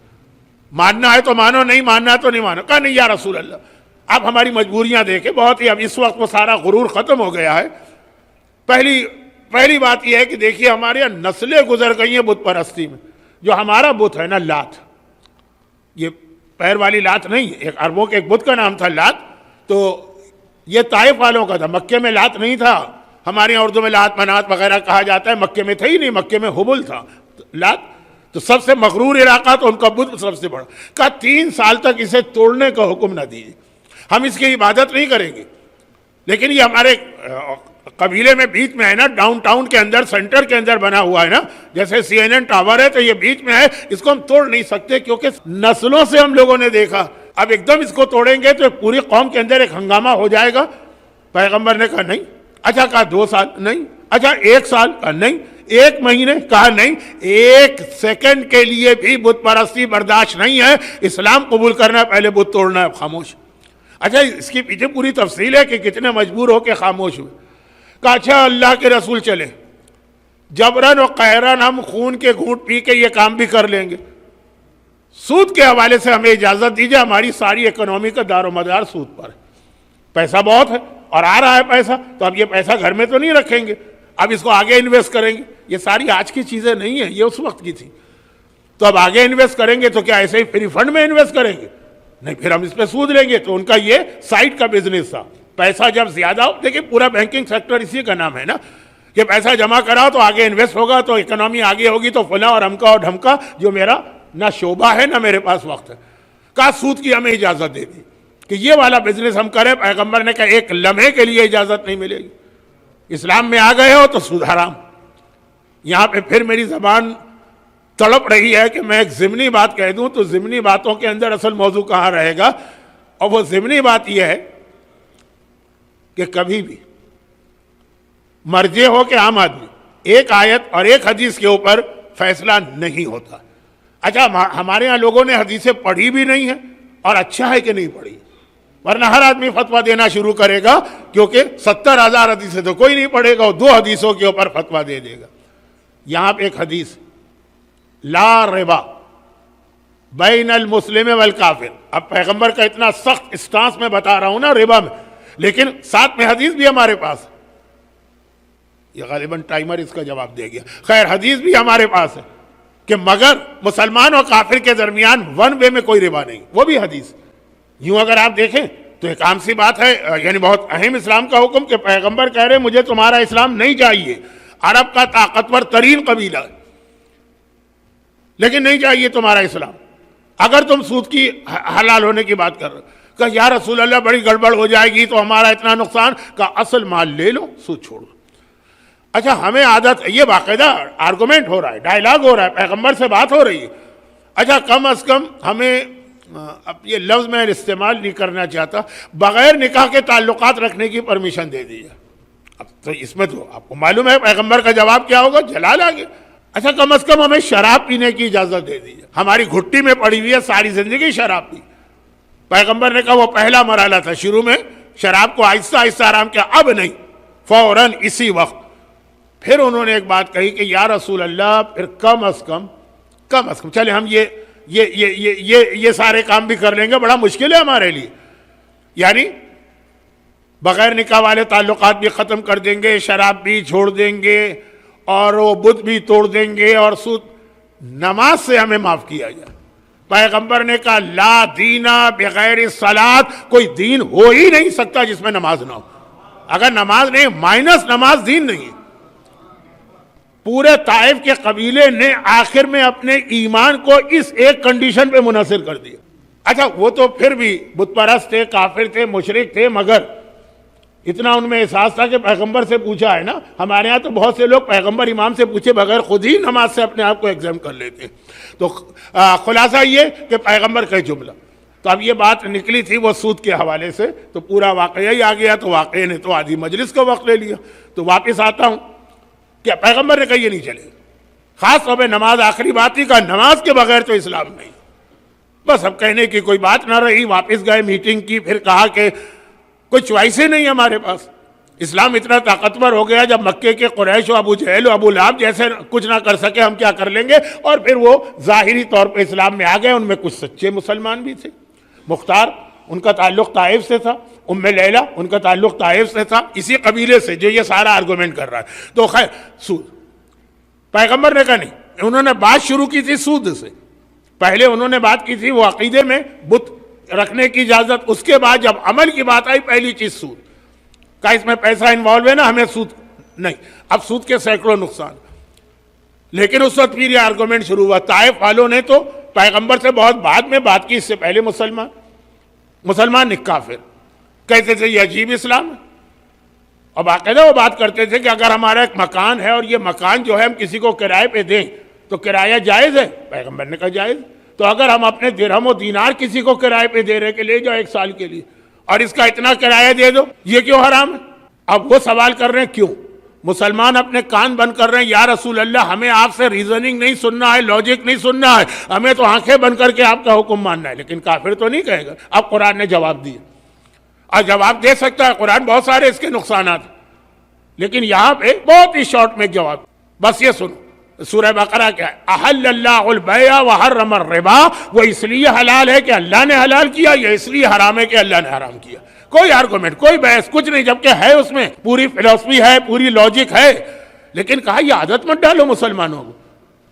ماننا ہے تو مانو، نہیں ماننا ہے تو نہیں مانو۔ کہا نہیں یا رسول اللہ آپ ہماری مجبوریاں دیکھیں، بہت ہی اب اس وقت وہ سارا غرور ختم ہو گیا ہے۔ پہلی بات یہ ہے کہ دیکھیے ہمارے یہاں نسلیں گزر گئی ہیں بت پرستی میں۔ جو ہمارا بت ہے نا، لات، یہ پیر والی لات نہیں، ایک عربوں کے ایک بت کا نام تھا لات، تو یہ طائف والوں کا تھا، مکے میں لات نہیں تھا. ہمارے یہاں اردو میں لات منات وغیرہ کہا جاتا ہے، مکے میں تھا ہی نہیں، مکے میں حبل تھا لات. تو سب سے مغرور علاقہ تو ان کا بت سب سے بڑا. کہا 3 سال تک اسے توڑنے کا حکم نہ دیجیے، ہم اس کی عبادت نہیں کریں گے. لیکن یہ ہمارے قبیلے میں بیچ میں ہے نا، ڈاؤن ٹاؤن کے اندر، سینٹر کے اندر بنا ہوا ہے نا، جیسے CNN ٹاور ہے تو یہ بیچ میں ہے، اس کو ہم توڑ نہیں سکتے کیونکہ نسلوں سے ہم لوگوں نے دیکھا. اب ایک دم اس کو توڑیں گے تو پوری قوم کے اندر ایک ہنگامہ ہو جائے گا. پیغمبر نے کہا نہیں. اچھا کہا 2 سال نہیں. اچھا 1 سال کہا نہیں. 1 مہینے کہا نہیں. 1 سیکنڈ کے لیے بھی بت پرستی برداشت نہیں ہے. اسلام قبول کرنا ہے، پہلے بت توڑنا ہے. خاموش. اچھا اس کی پیچھے پوری تفصیل ہے کہ کتنے مجبور ہو کے خاموش ہوئے. کہا اچھا اللہ کے رسول چلے، جبرن و قہرن ہم خون کے گھونٹ پی کے یہ کام بھی کر لیں گے. سود کے حوالے سے ہمیں اجازت دیجیے، ہماری ساری اکنومی کا دار و مدار سود پر ہے. پیسہ بہت ہے اور آ رہا ہے پیسہ، تو اب یہ پیسہ گھر میں تو نہیں رکھیں گے، اب اس کو آگے انویسٹ کریں گے. یہ ساری آج کی چیزیں نہیں ہیں، یہ اس وقت کی تھی. تو اب آگے انویسٹ کریں گے تو کیا ایسے ہی فری فنڈ میں انویسٹ کریں گے؟ نہیں، پھر ہم اس پہ سود لیں گے. تو ان کا یہ سائٹ کا بزنس تھا. پیسہ جب زیادہ ہو، دیکھیں پورا بینکنگ سیکٹر اسی کا نام ہے نا، کہ پیسہ جمع کراؤ تو آگے انویسٹ ہوگا، تو اکنومی آگے ہوگی، تو فلاں اور ہمکا اور ڈھمکا جو میرا نہ شعبہ ہے نہ میرے پاس وقت ہے. کہا سود کی ہمیں اجازت دے دی کہ یہ والا بزنس ہم کریں. پیغمبر نے کہا 1 لمحے کے لیے اجازت نہیں ملے گی. اسلام میں آ گئے ہو تو سود حرام. یہاں پہ پھر میری زبان تڑپ رہی ہے کہ میں ایک ضمنی بات کہہ دوں، تو ضمنی باتوں کے اندر اصل موضوع کہاں رہے گا. اور وہ ضمنی بات یہ ہے کہ کبھی بھی مرجع ہو کہ عام آدمی ایک آیت اور ایک حدیث کے اوپر فیصلہ نہیں ہوتا. اچھا ہمارے ہاں لوگوں نے حدیثیں پڑھی بھی نہیں ہیں، اور اچھا ہے کہ نہیں پڑھی، ورنہ ہر آدمی فتویٰ دینا شروع کرے گا، کیونکہ 70,000 حدیثیں تو کوئی نہیں پڑھے گا، اور 2 حدیثوں کے اوپر فتویٰ دے دے گا. یہاں پہ ایک حدیث لا ربا بین المسلم والکافر. اب پیغمبر کا اتنا سخت اسٹانس میں بتا رہا ہوں نا ربا میں، لیکن ساتھ میں حدیث بھی ہمارے پاس ہے. یہ غالباً ٹائمر اس کا جواب دے گیا. خیر حدیث بھی ہمارے پاس ہے کہ مگر مسلمان اور کافر کے درمیان 1 وے میں کوئی ربا نہیں، وہ بھی حدیث. یوں اگر آپ دیکھیں تو ایک عام سی بات ہے، یعنی بہت اہم اسلام کا حکم کہ پیغمبر کہہ رہے مجھے تمہارا اسلام نہیں چاہیے. عرب کا طاقتور ترین قبیلہ ہے، لیکن نہیں چاہیے تمہارا اسلام. اگر تم سود کی حلال ہونے کی بات کر رہے کہ یا رسول اللہ بڑی گڑبڑ ہو جائے گی تو ہمارا اتنا نقصان، کہ اصل مال لے لو، سود چھوڑ دو. اچھا ہمیں عادت، یہ باقاعدہ آرگومنٹ ہو رہا ہے، ڈائلاگ ہو رہا ہے، پیغمبر سے بات ہو رہی ہے. اچھا کم از کم ہمیں، اب یہ لفظ میں استعمال نہیں کرنا چاہتا، بغیر نکاح کے تعلقات رکھنے کی پرمیشن دے دی ہے. اب تو اس میں تو آپ کو معلوم ہے پیغمبر کا جواب کیا ہوگا، جلال آ گیا. اچھا کم از کم ہمیں شراب پینے کی اجازت دے دی ہے. ہماری گھٹی میں پڑی ہوئی ہے، ساری زندگی شراب پی. پیغمبر نے کہا وہ پہلا مرحلہ تھا، شروع میں شراب کو آہستہ آہستہ آرام کیا، اب نہیں، فوراً اسی وقت. پھر انہوں نے ایک بات کہی کہ یا رسول اللہ پھر کم از کم چلے ہم یہ سارے کام بھی کر لیں گے، بڑا مشکل ہے ہمارے لیے. یعنی بغیر نکاح والے تعلقات بھی ختم کر دیں گے، شراب بھی چھوڑ دیں گے، اور وہ بت بھی توڑ دیں گے، اور سود، نماز سے ہمیں معاف کیا جائے. پیغمبر نے کہا لا دینا بغیر الصلاۃ، کوئی دین ہو ہی نہیں سکتا جس میں نماز نہ ہو. اگر نماز نہیں، مائنس نماز دین نہیں. پورے طائف کے قبیلے نے آخر میں اپنے ایمان کو اس ایک کنڈیشن پہ منحصر کر دیا. اچھا وہ تو پھر بھی بت پرست تھے، کافر تھے، مشرک تھے، مگر اتنا ان میں احساس تھا کہ پیغمبر سے پوچھا ہے نا. ہمارے ہاں تو بہت سے لوگ پیغمبر امام سے پوچھے بغیر خود ہی نماز سے اپنے آپ کو ایگزام کر لیتے ہیں. تو خلاصہ یہ کہ پیغمبر کا جملہ. تو اب یہ بات نکلی تھی وہ سود کے حوالے سے، تو پورا واقعہ ہی آ گیا. تو واقعے نے تو آدھی مجلس کا وقت لے لیا. تو واپس آتا ہوں کہ پیغمبر نے کہا یہ نہیں چلے. خاص طور پہ نماز آخری بات ہی کا، نماز کے بغیر تو اسلام نہیں. بس اب کہنے کی کوئی بات نہ رہی. واپس گئے، میٹنگ کی، پھر کہا کہ کوئی چوائس ہی نہیں ہمارے پاس. اسلام اتنا طاقتور ہو گیا، جب مکے کے قریش و ابو جہل و ابو لہب جیسے کچھ نہ کر سکے، ہم کیا کر لیں گے. اور پھر وہ ظاہری طور پہ اسلام میں آ گئے. ان میں کچھ سچے مسلمان بھی تھے. مختار ان کا تعلق طائف سے تھا، ام لیلہ ان کا تعلق طائف سے تھا، اسی قبیلے سے جو یہ سارا آرگومنٹ کر رہا ہے. تو خیر سود، پیغمبر نے کہا نہیں. انہوں نے بات شروع کی تھی سود سے. پہلے انہوں نے بات کی تھی وہ عقیدے میں بت رکھنے کی اجازت، اس کے بعد جب عمل کی بات آئی پہلی چیز سود کا، اس میں پیسہ انوالو ہے نا، ہمیں سود نہیں. اب سود کے سینکڑوں نقصان. لیکن اس وقت پھر یہ آرگومنٹ شروع ہوا. طائف والوں نے تو پیغمبر سے بہت بعد میں بات کی، اس سے پہلے مسلمان کافر کہتے تھے یہ عجیب اسلام ہے. اور باقاعدہ وہ بات کرتے تھے کہ اگر ہمارا ایک مکان ہے اور یہ مکان جو ہے ہم کسی کو کرائے پہ دیں تو کرایہ جائز ہے؟ پیغمبر نے کہا جائز. تو اگر ہم اپنے درہم و دینار کسی کو کرائے پہ دے رہے کہ لے جاؤ 1 سال کے لیے اور اس کا اتنا کرایہ دے دو، یہ کیوں حرام ہے؟ اب وہ سوال کر رہے ہیں کیوں؟ مسلمان اپنے کان بند کر رہے ہیں، یا رسول اللہ ہمیں آپ سے ریزننگ نہیں سننا ہے، لاجک نہیں سننا ہے، ہمیں تو آنکھیں بند کر کے آپ کا حکم ماننا ہے. لیکن کافر تو نہیں کہے گا. اب قرآن نے جواب دیا، اور جواب دے سکتا ہے قرآن، بہت سارے اس کے نقصانات ہیں، لیکن یہاں پہ بہت ہی شارٹ میں جواب. بس یہ سنو سورہ بقرہ کیا ہے؟ احل اللہ البیع وحرم الربا. وہ اس لیے حلال ہے کہ اللہ نے حلال کیا، یہ اس لیے حرام ہے کہ اللہ نے حرام کیا. کوئی آرگومنٹ، کوئی بحث، کچھ نہیں، جبکہ ہے اس میں پوری فلسفی ہے، پوری لاجک ہے. لیکن کہا یہ عادت مت ڈالو مسلمانوں کو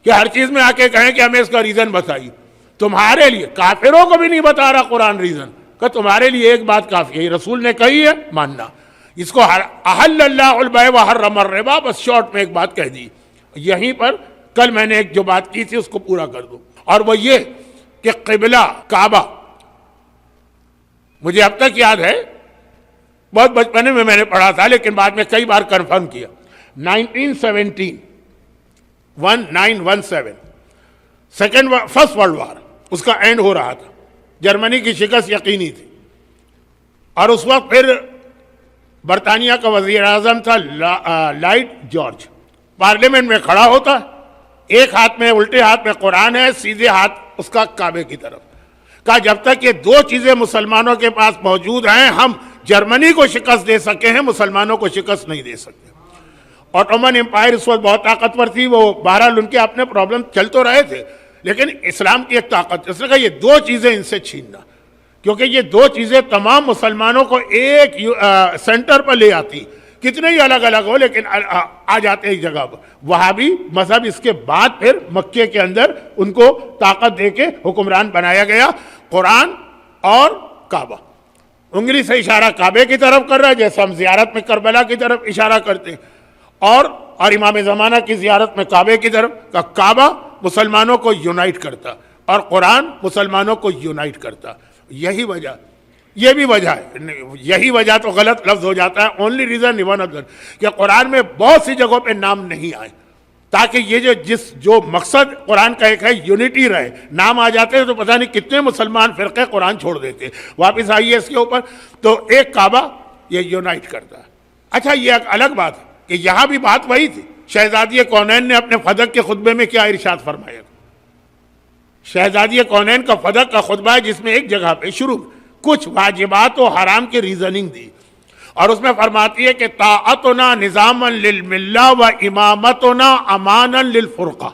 کہ ہر چیز میں آ کے کہیں کہ ہمیں اس کا ریزن بتائیے. تمہارے لیے، کافروں کو بھی نہیں بتا رہا قرآن ریزن، کہ تمہارے لیے ایک بات کافی ہے، رسول نے کہی ہے ماننا. اس کو احل اللہ البیع وحرم الربا، بس شارٹ میں ایک بات کہہ دی. یہیں پر کل میں نے ایک جو بات کی تھی اس کو پورا کر دوں، اور وہ یہ کہ قبلہ کعبہ، مجھے اب تک یاد ہے، بہت بچپنے میں نے پڑھا تھا لیکن بعد میں کئی بار کنفرم کیا. 1917 فرسٹ ورلڈ وار اس کا اینڈ ہو رہا تھا، جرمنی کی شکست یقینی تھی، اور اس وقت پھر برطانیہ کا وزیر اعظم تھا لائٹ جارج. پارلیمنٹ میں کھڑا ہوتا، ایک ہاتھ میں، الٹے ہاتھ میں قرآن ہے، سیدھے ہاتھ اس کا کعبے کی طرف. کہا جب تک یہ 2 چیزیں مسلمانوں کے پاس موجود ہیں ہم جرمنی کو شکست دے سکے ہیں، مسلمانوں کو شکست نہیں دے سکتے. اوٹومن امپائر اس وقت بہت طاقتور تھی، وہ بہرحال ان کے اپنے پرابلم چل تو رہے تھے، لیکن اسلام کی ایک طاقت. اس نے کہا یہ 2 چیزیں ان سے چھیننا، کیونکہ یہ 2 چیزیں تمام مسلمانوں کو ایک سینٹر پر لے آتی. کتنے ہی الگ الگ ہو لیکن آ جاتے ایک جگہ پر. وہابی مذہب اس کے بعد پھر مکے کے اندر ان کو طاقت دے کے حکمران بنایا گیا. قرآن اور کعبہ، انگلی سے اشارہ کعبے کی طرف کر رہا ہے جیسے ہم زیارت میں کربلا کی طرف اشارہ کرتے ہیں، اور امام زمانہ کی زیارت میں کعبے کی طرف. کا کعبہ مسلمانوں کو یونائٹ کرتا اور قرآن مسلمانوں کو یونائٹ کرتا. یہی وجہ، یہ بھی وجہ ہے، یہی وجہ تو غلط لفظ ہو جاتا ہے. اونلی ریزن ون ادر کہ قرآن میں بہت سی جگہوں پہ نام نہیں آئے، تاکہ یہ جو مقصد قرآن کا ایک ہے یونٹی رہے. نام آ جاتے ہیں تو پتہ نہیں کتنے مسلمان فرقے قرآن چھوڑ دیتے. واپس آئیے اس کے اوپر، تو ایک کعبہ یہ یونائٹ کرتا ہے. اچھا یہ ایک الگ بات ہے کہ یہاں بھی بات وہی تھی. شہزادی کونین نے اپنے فدق کے خطبے میں کیا ارشاد فرمایا؟ شہزادی کونین کا فدق کا خطبہ ہے جس میں ایک جگہ پہ شروع کچھ واجبات و حرام کی ریزننگ دی، اور اس میں فرماتی ہے کہ طاعتنا نظاما للملہ و امامتنا امانا للفرقہ.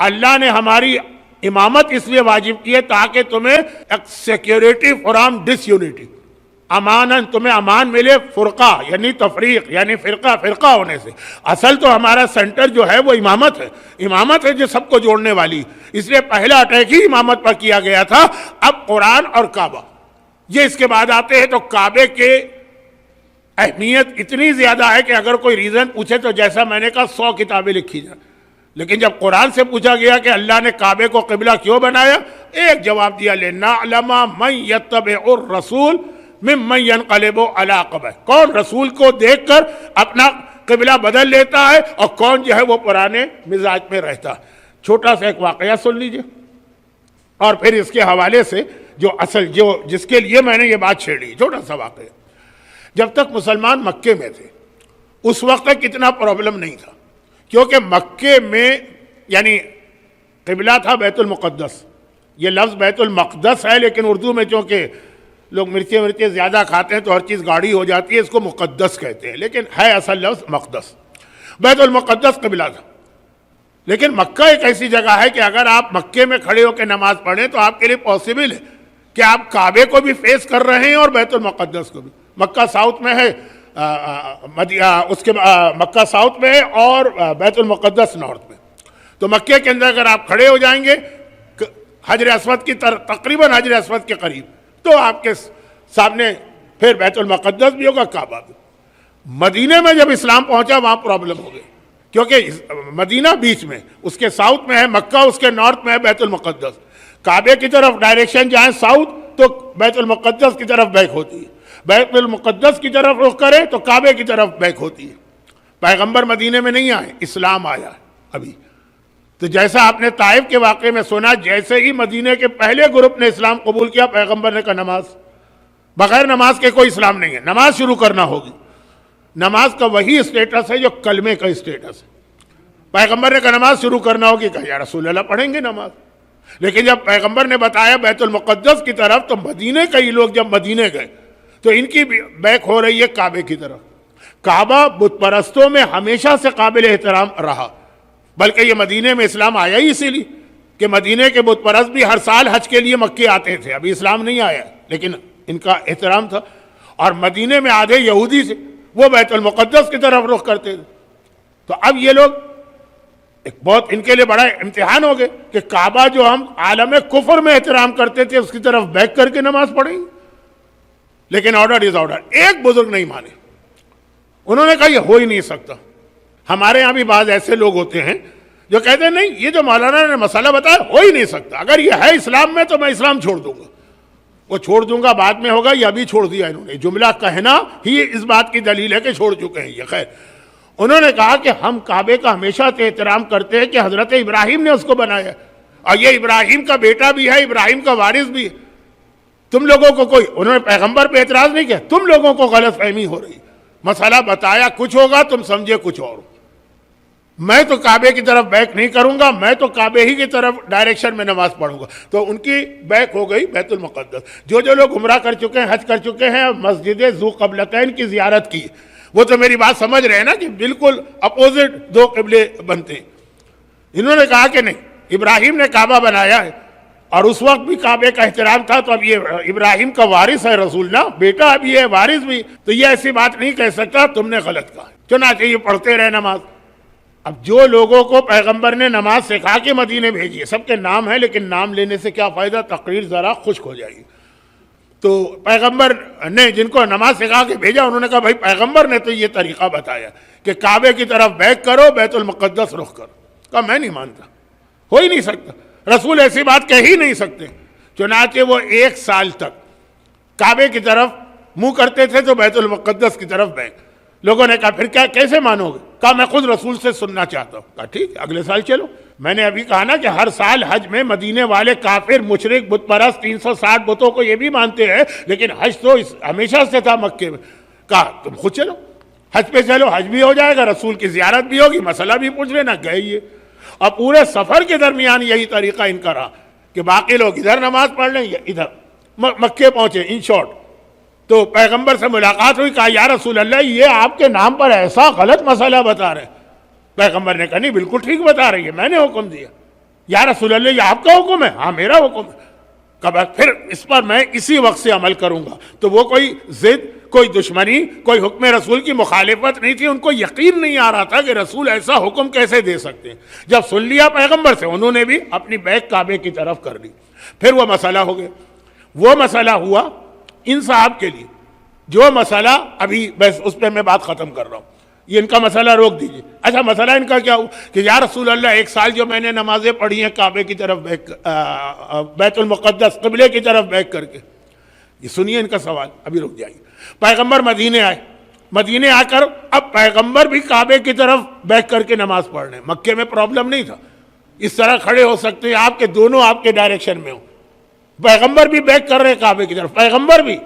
اللہ نے ہماری امامت اس لیے واجب کی ہے تاکہ تمہیں ایک سیکیورٹی فرام ڈس یونٹی، امانن تمہیں امان ملے، فرقہ یعنی تفریق یعنی فرقہ ہونے سے. اصل تو ہمارا سینٹر جو ہے وہ امامت ہے، امامت ہے جو سب کو جوڑنے والی. اس لیے پہلا اٹیک ہی امامت پر کیا گیا تھا. اب قرآن اور کعبہ یہ اس کے بعد آتے ہیں، تو کعبے کے اہمیت اتنی زیادہ ہے کہ اگر کوئی ریزن پوچھے تو جیسا میں نے کہا 100 کتابیں لکھی جائیں. لیکن جب قرآن سے پوچھا گیا کہ اللہ نے کعبے کو قبلہ کیوں بنایا، ایک جواب دیا، لِنَعْلَمَ مَنْ يَتَّبِعُ الرَّسُولَ مِمَّنْ يَنْقَلِبُ عَلَىٰ عَقِبَيْهِ. کون رسول کو دیکھ کر اپنا قبلہ بدل لیتا ہے اور کون جو ہے وہ پرانے مزاج میں رہتا ہے. چھوٹا سا ایک واقعہ سن لیجئے، اور پھر اس کے حوالے سے جس کے لیے میں نے یہ بات چھیڑی. چھوٹا سا واقعہ. جب تک مسلمان مکے میں تھے اس وقت تک اتنا پرابلم نہیں تھا، کیونکہ مکے میں یعنی قبلہ تھا بیت المقدس. یہ لفظ بیت المقدس ہے لیکن اردو میں چونکہ لوگ مرچیں زیادہ کھاتے ہیں تو ہر چیز گاڑھی ہو جاتی ہے، اس کو مقدس کہتے ہیں، لیکن ہے اصل لفظ مقدس. بیت المقدس قبلہ تھا. لیکن مکہ ایک ایسی جگہ ہے کہ اگر آپ مکے میں کھڑے ہو کے نماز پڑھیں تو آپ کے لیے پاسبل ہے کہ آپ کعبے کو بھی فیس کر رہے ہیں اور بیت المقدس کو بھی. مکہ ساؤتھ میں ہے، مکہ ساؤتھ میں ہے اور بیت المقدس نارتھ میں. تو مکے کے اندر اگر آپ کھڑے ہو جائیں گے حجر اسود کی تقریباً حجر اسود کے قریب، تو آپ کے سامنے پھر بیت المقدس بھی ہوگا، کعبہ بھی۔ مدینے میں جب اسلام پہنچا وہاں پرابلم ہو گئی، کیونکہ مدینہ بیچ میں، اس کے ساؤتھ میں ہے مکہ، اس کے نارتھ میں ہے بیت المقدس۔ کعبے کی طرف ڈائریکشن جائیں ساؤتھ تو بیت المقدس کی طرف بیک ہوتی ہے، بیت المقدس کی طرف رخ کریں تو کعبے کی طرف بیک ہوتی ہے۔ پیغمبر مدینے میں نہیں آئے، اسلام آیا ابھی۔ تو جیسا آپ نے طائف کے واقعے میں سنا، جیسے ہی مدینے کے پہلے گروپ نے اسلام قبول کیا، پیغمبر نے کہا نماز، بغیر نماز کے کوئی اسلام نہیں ہے، نماز شروع کرنا ہوگی۔ نماز کا وہی اسٹیٹس ہے جو کلمے کا اسٹیٹس ہے۔ پیغمبر نے کہا نماز شروع کرنا ہوگی، کہا یا رسول اللہ پڑھیں گے نماز۔ لیکن جب پیغمبر نے بتایا بیت المقدس کی طرف، تو مدینے کئی لوگ جب مدینے گئے تو ان کی بیک ہو رہی ہے کعبے کی طرف۔ کعبہ بت پرستوں میں ہمیشہ سے قابل احترام رہا، بلکہ یہ مدینے میں اسلام آیا ہی اسی لیے کہ مدینے کے بت پرست بھی ہر سال حج کے لیے مکے آتے تھے، ابھی اسلام نہیں آیا لیکن ان کا احترام تھا۔ اور مدینے میں آدھے یہودی سے، وہ بیت المقدس کی طرف رخ کرتے تھے۔ تو اب یہ لوگ ایک بہت ان کے لیے بڑا امتحان ہو گئے کہ کعبہ جو ہم عالم کفر میں احترام کرتے تھے، اس کی طرف بیک کر کے نماز پڑھیں گے۔ لیکن آرڈر از آرڈر۔ ایک بزرگ نہیں مانے، انہوں نے کہا یہ ہو ہی نہیں سکتا۔ ہمارے ہاں بھی بعض ایسے لوگ ہوتے ہیں جو کہتے ہیں نہیں، یہ جو مولانا نے مسئلہ بتایا ہو ہی نہیں سکتا، اگر یہ ہے اسلام میں تو میں اسلام چھوڑ دوں گا۔ وہ چھوڑ دوں گا بعد میں ہوگا، یہ ابھی چھوڑ دیا انہوں نے۔ جملہ کہنا ہی اس بات کی دلیل ہے کہ چھوڑ چکے ہیں یہ۔ خیر، انہوں نے کہا کہ ہم کعبے کا ہمیشہ سے احترام کرتے ہیں کہ حضرت ابراہیم نے اس کو بنایا، اور یہ ابراہیم کا بیٹا بھی ہے، ابراہیم کا وارث بھی ہے۔ تم لوگوں کو کوئی، انہوں نے پیغمبر پہ اعتراض نہیں کیا، تم لوگوں کو غلط فہمی ہو رہی، مسئلہ بتایا کچھ ہوگا، تم سمجھے کچھ اور۔ میں تو کعبے کی طرف بیک نہیں کروں گا، میں تو کعبے ہی کی طرف ڈائریکشن میں نماز پڑھوں گا۔ تو ان کی بیک ہو گئی بیت المقدس۔ جو لوگ عمرہ کر چکے ہیں، حج کر چکے ہیں، مسجد ذو قبلتین کی زیارت کی، وہ تو میری بات سمجھ رہے ہیں نا کہ بالکل اپوزٹ دو قبلے بنتے ہیں۔ انہوں نے کہا کہ نہیں، ابراہیم نے کعبہ بنایا ہے اور اس وقت بھی کعبے کا احترام تھا، تو اب یہ ابراہیم کا وارث ہے رسول نا، بیٹا اب یہ ہے، وارث بھی، تو یہ ایسی بات نہیں کہہ سکتا، تم نے غلط کہا۔ چنانچہ یہ پڑھتے رہے نماز۔ اب جو لوگوں کو پیغمبر نے نماز سکھا کے مدینے بھیجی، سب کے نام ہیں لیکن نام لینے سے کیا فائدہ، تقریر ذرا خشک ہو جائے گی۔ تو پیغمبر نے جن کو نماز سکھا کے بھیجا، انہوں نے کہا بھائی پیغمبر نے تو یہ طریقہ بتایا کہ کعبے کی طرف بیک کرو، بیت المقدس رخ کرو۔ کہا میں نہیں مانتا، ہو ہی نہیں سکتا، رسول ایسی بات کہہ ہی نہیں سکتے۔ چنانچہ وہ 1 سال تک کعبے کی طرف منہ کرتے تھے تو بیت المقدس کی طرف بیک۔ لوگوں نے کہا پھر کیا، کیسے مانو گے؟ کہا میں خود رسول سے سننا چاہتا ہوں۔ کہا ٹھیک ہے، اگلے سال چلو۔ میں نے ابھی کہا نا کہ ہر سال حج میں مدینے والے کافر، مشرک، بت پرست 360 بتوں کو یہ بھی مانتے ہیں، لیکن حج تو ہمیشہ سے تھا مکے میں۔ کہا تم خود چلو، حج پہ چلو، حج بھی ہو جائے گا، رسول کی زیارت بھی ہوگی، مسئلہ بھی پوچھ لینا، گئے یہ۔ اور پورے سفر کے درمیان یہی طریقہ ان کا رہا کہ باقی لوگ ادھر نماز پڑھ لیں یا ادھر۔ مکے پہنچے ان شارٹ، تو پیغمبر سے ملاقات ہوئی، کہا یا رسول اللہ یہ آپ کے نام پر ایسا غلط مسئلہ بتا رہے ہیں۔ پیغمبر نے کہا نہیں، بالکل ٹھیک بتا رہی ہے، میں نے حکم دیا۔ یا رسول اللہ یہ آپ کا حکم ہے؟ ہاں میرا حکم ہے۔ کہا پھر اس پر میں اسی وقت سے عمل کروں گا۔ تو وہ کوئی ضد، کوئی دشمنی، کوئی حکم رسول کی مخالفت نہیں تھی، ان کو یقین نہیں آ رہا تھا کہ رسول ایسا حکم کیسے دے سکتے ہیں۔ جب سن لیا پیغمبر سے، انہوں نے بھی اپنی بیک کعبے کی طرف کر لی۔ پھر وہ مسئلہ ہو گیا، وہ مسئلہ ہوا ان صاحب کے لیے جو مسئلہ ابھی بس اس پہ میں بات ختم کر رہا ہوں، یہ ان کا مسئلہ روک دیجئے۔ اچھا مسئلہ ان کا کیا ہوا کہ یا رسول اللہ 1 سال جو میں نے نمازیں پڑھی ہیں کعبے کی طرف بیت المقدس قبلے کی طرف بیک کر کے، یہ سنیے ان کا سوال، ابھی رک جائیے۔ پیغمبر مدینے آئے، مدینے آ کر اب پیغمبر بھی کعبے کی طرف بیک کر کے نماز پڑھ رہے ہیں۔ مکے میں پرابلم نہیں تھا، اس طرح کھڑے ہو سکتے ہیں آپ کے دونوں آپ کے ڈائریکشن میں ہوں۔ پیغمبر بھی بیک کر رہے ہیں کعبے کی طرف، پیغمبر بھی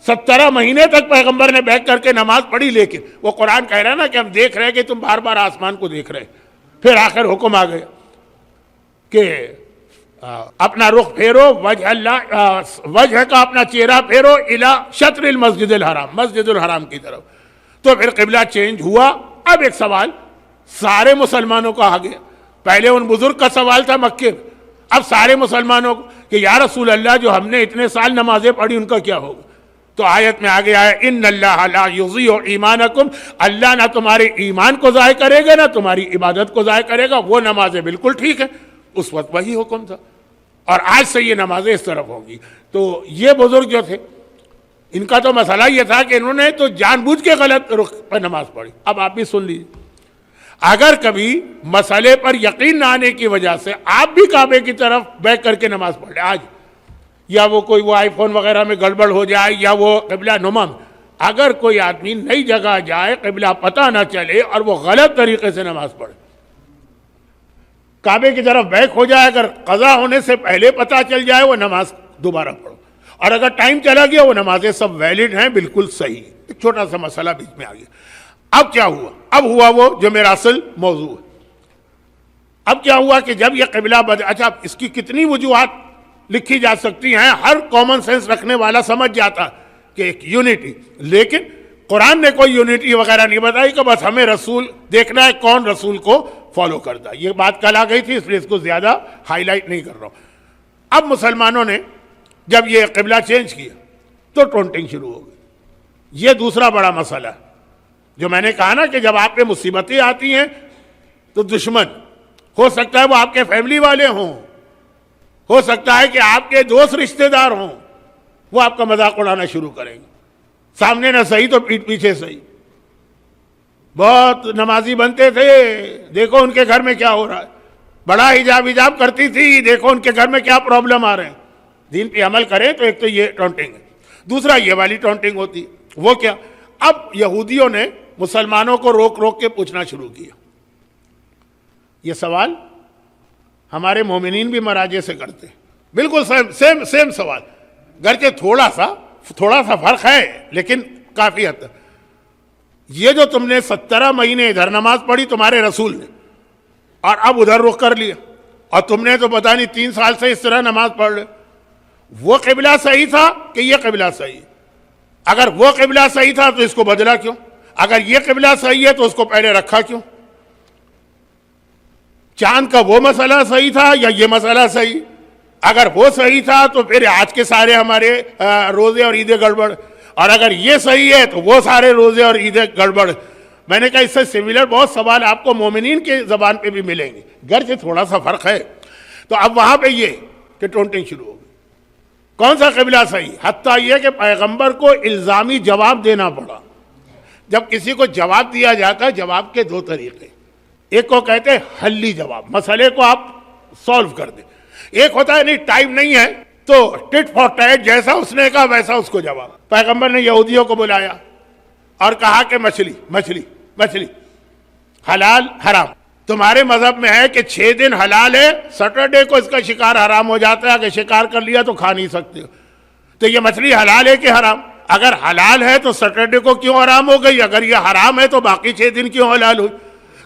17 مہینے تک پیغمبر نے بیک کر کے نماز پڑھی، لیکن وہ قرآن کہہ رہا ہے نا کہ ہم دیکھ رہے ہیں کہ تم بار بار آسمان کو دیکھ رہے ہیں۔ پھر آخر حکم آ گیا کہ اپنا رخ پھیرو، وجہ کا اپنا چہرہ پھیرو الی شطر المسجد الحرام، مسجد الحرام کی طرف۔ تو پھر قبلہ چینج ہوا۔ اب ایک سوال سارے مسلمانوں کا آ گیا، پہلے ان بزرگ کا سوال تھا مکے میں، اب سارے مسلمانوں کو کہ یا رسول اللہ جو ہم نے اتنے سال نمازیں پڑھی ان کا کیا ہوگا؟ تو آیت میں آگے آیا ان اللہ لا یضیع ایمانکم، اللہ نہ تمہارے ایمان کو ضائع کرے گا نہ تمہاری عبادت کو ضائع کرے گا۔ وہ نمازیں بالکل ٹھیک ہے، اس وقت وہی حکم تھا۔ اور آج سے یہ نمازیں اس طرف ہوں گی. تو یہ بزرگ جو تھے ان کا تو مسئلہ یہ تھا کہ انہوں نے تو جان بوجھ کے غلط رخ پر نماز پڑھی. اب آپ بھی سن لیجیے, اگر کبھی مسئلے پر یقین نہ آنے کی وجہ سے آپ بھی کعبے کی طرف بیک کر کے نماز پڑھ لیں آج, یا وہ کوئی وہ آئی فون وغیرہ میں گڑبڑ ہو جائے یا وہ قبلہ نما میں, اگر کوئی آدمی نئی جگہ جائے, قبلہ پتہ نہ چلے اور وہ غلط طریقے سے نماز پڑھے, کعبے کی طرف بیک ہو جائے, اگر قضا ہونے سے پہلے پتہ چل جائے, وہ نماز دوبارہ پڑھو. اور اگر ٹائم چلا گیا وہ نمازیں سب ویلڈ ہیں, بالکل صحیح. ایک چھوٹا سا مسئلہ بیچ میں آ گیا. اب کیا ہوا؟ اب ہوا وہ جو میرا اصل موضوع ہے. اب کیا ہوا کہ جب یہ قبلہ اچھا اس کی کتنی وجوہات لکھی جا سکتی ہیں, ہر کامن سینس رکھنے والا سمجھ جاتا کہ ایک یونٹی, لیکن قرآن نے کوئی یونٹی وغیرہ نہیں بتائی کہ بس ہمیں رسول دیکھنا ہے کون رسول کو فالو کرتا ہے. یہ بات کل آ گئی تھی, اس لیے اس کو زیادہ ہائی لائٹ نہیں کر رہا ہوں. اب مسلمانوں نے جب یہ قبلہ چینج کیا تو ٹونٹنگ شروع ہو گئی. یہ دوسرا بڑا مسئلہ ہے جو میں نے کہا نا کہ جب آپ پہ مصیبتیں آتی ہیں تو دشمن ہو سکتا ہے وہ آپ کے فیملی والے ہوں, ہو سکتا ہے کہ آپ کے دوست رشتہ دار ہوں, وہ آپ کا مذاق اڑانا شروع کریں گے. سامنے نہ صحیح تو پیٹھ پیچھے صحیح. بہت نمازی بنتے تھے, دیکھو ان کے گھر میں کیا ہو رہا ہے. بڑا حجاب کرتی تھی, دیکھو ان کے گھر میں کیا پرابلم آ رہے ہیں. دین پہ عمل کریں تو ایک تو یہ ٹونٹنگ ہے, دوسرا یہ والی ٹونٹنگ ہوتی. وہ کیا؟ اب یہودیوں نے مسلمانوں کو روک روک کے پوچھنا شروع کیا. یہ سوال ہمارے مومنین بھی مراجع سے کرتے ہیں, بالکل سیم سوال, گرچہ تھوڑا سا فرق ہے لیکن کافی حد تک. یہ جو تم نے 17 مہینے ادھر نماز پڑھی تمہارے رسول نے, اور اب ادھر رخ کر لیا, اور تم نے تو پتہ نہیں 3 سال سے اس طرح نماز پڑھ رہے, وہ قبلہ صحیح تھا کہ یہ قبلہ صحیح؟ اگر وہ قبلہ صحیح تھا تو اس کو بدلا کیوں؟ اگر یہ قبلہ صحیح ہے تو اس کو پہلے رکھا کیوں؟ چاند کا وہ مسئلہ صحیح تھا یا یہ مسئلہ صحیح؟ اگر وہ صحیح تھا تو پھر آج کے سارے ہمارے روزے اور عیدیں گڑبڑ, اور اگر یہ صحیح ہے تو وہ سارے روزے اور عیدیں گڑبڑ. میں نے کہا اس سے سملر بہت سوال آپ کو مومنین کے زبان پہ بھی ملیں گے, گرچہ تھوڑا سا فرق ہے. تو اب وہاں پہ یہ کہ ٹونٹنگ شروع ہو گئی, کون سا قبلہ صحیح؟ حتیٰ یہ کہ پیغمبر کو الزامی جواب دینا پڑا. جب کسی کو جواب دیا جاتا ہے, جواب کے 2 طریقے, ایک کو کہتے ہیں حلی جواب, مسئلے کو آپ سولو کر دیں. ایک ہوتا ہے نہیں ٹائم نہیں ہے تو ٹٹ فار ٹیٹ, جیسا اس نے کہا ویسا اس کو جواب. پیغمبر نے یہودیوں کو بلایا اور کہا کہ مچھلی حلال حرام. تمہارے مذہب میں ہے کہ 6 دن حلال ہے, سیٹرڈے کو اس کا شکار حرام ہو جاتا ہے, اگر شکار کر لیا تو کھا نہیں سکتے ہو. تو یہ مچھلی حلال ہے کہ حرام؟ اگر حلال ہے تو سیٹرڈے کو کیوں حرام ہو گئی؟ اگر یہ حرام ہے تو باقی 6 دن کیوں حلال ہوئی؟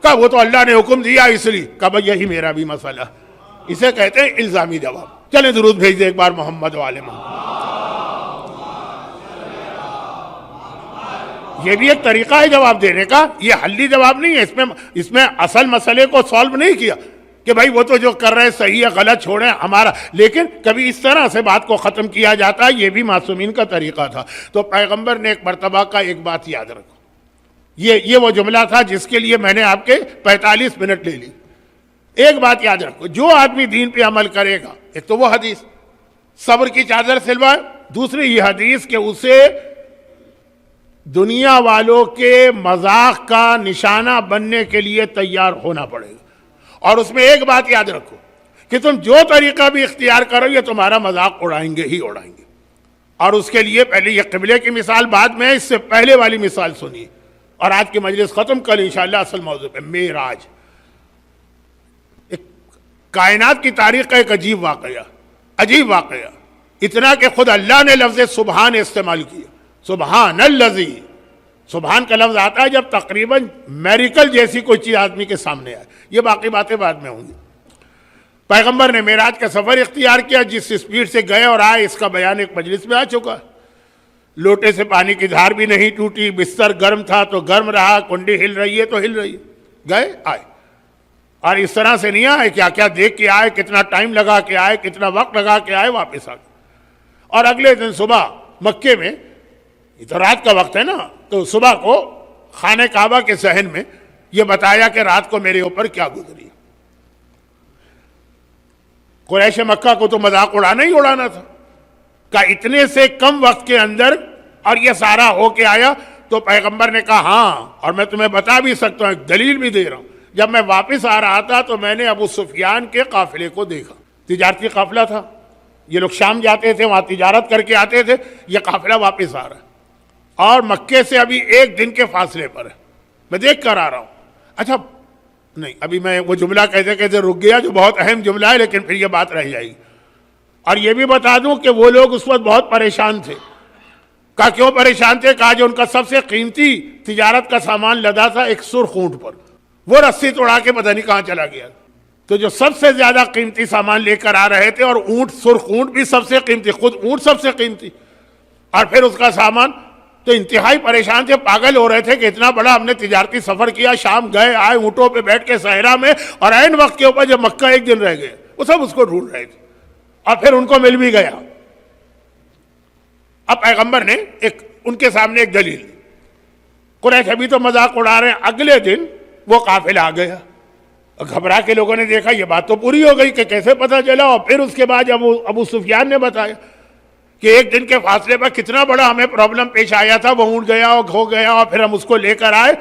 کہا وہ تو اللہ نے حکم دیا اس لیے. کہا بھائی یہی میرا بھی مسئلہ, اسے کہتے ہیں الزامی جواب. چلیں درود بھیج دیں ایک بار محمد و آل محمد. یہ بھی ایک طریقہ ہے جواب دینے کا, یہ حلی جواب نہیں ہے. اس میں اصل مسئلے کو سالو نہیں کیا کہ بھائی وہ تو جو کر رہے ہیں صحیح ہے, غلط چھوڑیں ہمارا, لیکن کبھی اس طرح سے بات کو ختم کیا جاتا ہے. یہ بھی معصومین کا طریقہ تھا. تو پیغمبر نے ایک مرتبہ کا ایک بات یاد رکھو, یہ وہ جملہ تھا جس کے لیے میں نے آپ کے 45 منٹ لے لی. ایک بات یاد رکھو, جو آدمی دین پہ عمل کرے گا, ایک تو وہ حدیث صبر کی چادر سلوائے, دوسری یہ حدیث کہ اسے دنیا والوں کے مذاق کا نشانہ بننے کے لیے تیار ہونا پڑے گا. اور اس میں ایک بات یاد رکھو کہ تم جو طریقہ بھی اختیار کرو یہ تمہارا مذاق اڑائیں گے ہی اڑائیں گے. اور اس کے لیے پہلے یہ قبلے کی مثال, بعد میں اس سے پہلے والی مثال سنیے. اور آج کی مجلس ختم, کل انشاءاللہ اصل موضوع پہ معراج. ایک کائنات کی تاریخ کا ایک عجیب واقعہ, اتنا کہ خود اللہ نے لفظ سبحان استعمال کیا. سبحان الذی, سبحان کا لفظ آتا ہے جب تقریباً میریکل جیسی کوئی چیز آدمی کے سامنے آئے. یہ باقی باتیں بعد میں ہوں گی. پیغمبر نے معراج کا سفر اختیار کیا, جس اسپیڈ سے گئے اور آئے اس کا بیان ایک مجلس میں آ چکا ہے. لوٹے سے پانی کی دھار بھی نہیں ٹوٹی, بستر گرم تھا تو گرم رہا, کنڈی ہل رہی ہے تو ہل رہی ہے. گئے آئے, اور اس طرح سے نہیں آئے, کیا کیا دیکھ کے آئے, کتنا ٹائم لگا کے آئے, کتنا وقت لگا کے آئے, واپس آ گئے. اور اگلے دن صبح مکے میں, یہ تو رات کا وقت ہے نا, تو صبح کو خانہ کعبہ کے صحن میں یہ بتایا کہ رات کو میرے اوپر کیا گزری. قریش مکہ کو تو مذاق اڑانا ہی اڑانا تھا کہ اتنے سے کم وقت کے اندر اور یہ سارا ہو کے آیا. تو پیغمبر نے کہا ہاں، اور میں تمہیں بتا بھی سکتا ہوں، ایک دلیل بھی دے رہا ہوں. جب میں واپس آ رہا تھا تو میں نے ابو سفیان کے قافلے کو دیکھا. تجارتی قافلہ تھا، یہ لوگ شام جاتے تھے، وہاں تجارت کر کے آتے تھے. یہ قافلہ واپس آ رہا ہے اور مکے سے ابھی 1 دن کے فاصلے پر ہے. میں دیکھ کر آ رہا ہوں. اچھا نہیں، ابھی میں وہ جملہ کہتے کہتے رک گیا جو بہت اہم جملہ ہے، لیکن پھر یہ بات رہ جائے گی. اور یہ بھی بتا دوں کہ وہ لوگ اس وقت بہت پریشان تھے. کہا کیوں پریشان تھے؟ کہا جو ان کا سب سے قیمتی تجارت کا سامان لدا تھا ایک سرخ اونٹ پر، وہ رسی توڑا کے پتہ نہیں کہاں چلا گیا. تو جو سب سے زیادہ قیمتی سامان لے کر آ رہے تھے، اور اونٹ، سرخ اونٹ بھی سب سے قیمتی، خود اونٹ سب سے قیمتی، اور پھر اس کا سامان، تو انتہائی پریشان تھے، پاگل ہو رہے تھے کہ اتنا بڑا ہم نے تجارتی سفر کیا، شام گئے آئے اونٹوں پہ بیٹھ کے صحرا میں، اور عین وقت کے اوپر جب مکہ 1 دن رہ گئے، وہ سب اس کو ڈھونڈ رہے تھے. اور پھر ان کو مل بھی گیا. اب پیغمبر نے ان کے سامنے ایک دلیل دی. قریش ابھی تو مذاق اڑا رہے ہیں. اگلے دن وہ قافلہ آ گیا. گھبرا کے لوگوں نے دیکھا یہ بات تو پوری ہو گئی کہ کیسے پتہ چلا. اور پھر اس کے بعد ابو سفیان نے بتایا کہ 1 دن کے فاصلے پر کتنا بڑا ہمیں پرابلم پیش آیا تھا، وہ اونٹ گیا اور ہو گیا، اور پھر ہم اس کو لے کر آئے.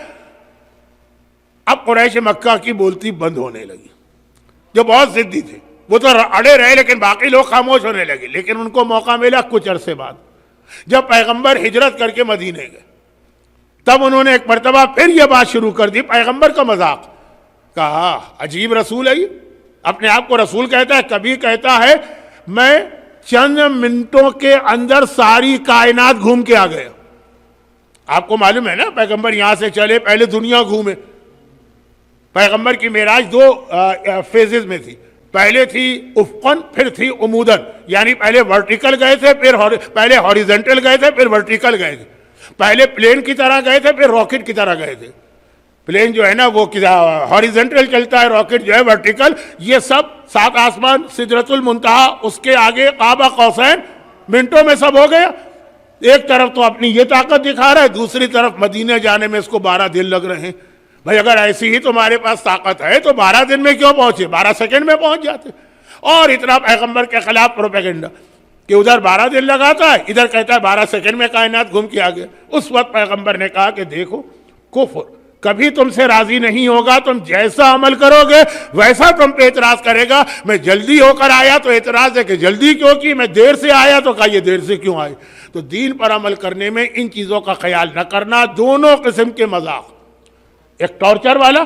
اب قریش مکہ کی بولتی بند ہونے لگی، جو بہت ضدی تھے. وہ تو اڑے رہے لیکن باقی لوگ خاموش ہونے لگے. لیکن ان کو موقع ملا کچھ عرصے بعد، جب پیغمبر ہجرت کر کے مدینے گئے، تب انہوں نے ایک مرتبہ پھر یہ بات شروع کر دی، پیغمبر کا مذاق. کہا عجیب رسول ہے، اپنے آپ کو رسول کہتا ہے. کبھی کہتا ہے میں چند منٹوں کے اندر ساری کائنات گھوم کے آ گیا. آپ کو معلوم ہے نا پیغمبر یہاں سے چلے، پہلے دنیا گھومے. پیغمبر کی معراج 2 فیزز میں تھی. پہلے تھی افقن، پھر تھی عمودن، یعنی پہلے ورٹیکل گئے تھے، پہلے ہاریزنٹل گئے تھے، پھر ورٹیکل گئے تھے. پہلے پلین کی طرح گئے تھے، پھر راکٹ کی طرح گئے تھے. پلین جو ہے نا وہ ہاریزنٹل چلتا ہے، راکٹ جو ہے ورٹیکل. یہ سب 7 آسمان، سدرۃ المنتہا، اس کے آگے قاب قوسین، منٹوں میں سب ہو گیا. ایک طرف تو اپنی یہ طاقت دکھا رہا ہے، دوسری طرف مدینے جانے میں اس کو 12 دن لگ رہے ہیں. بھائی اگر ایسی ہی تمہارے پاس طاقت ہے تو 12 دن میں کیوں پہنچے؟ 12 سیکنڈ میں پہنچ جاتے. اور اتنا پیغمبر کے خلاف پروپیگنڈا کہ ادھر 12 دن لگاتا ہے، ادھر کہتا ہے 12 سیکنڈ میں کائنات گھوم کے آ گیا. اس وقت پیغمبر نے کہا کہ دیکھو، کفر کبھی تم سے راضی نہیں ہوگا. تم جیسا عمل کرو گے ویسا تم پہ اعتراض کرے گا. میں جلدی ہو کر آیا تو اعتراض ہے کہ جلدی کیوں کی، میں دیر سے آیا تو کہا یہ دیر سے کیوں آئے. تو دین پر عمل کرنے میں ان چیزوں کا خیال نہ کرنا. دونوں قسم کے مذاق، ایک ٹارچر والا،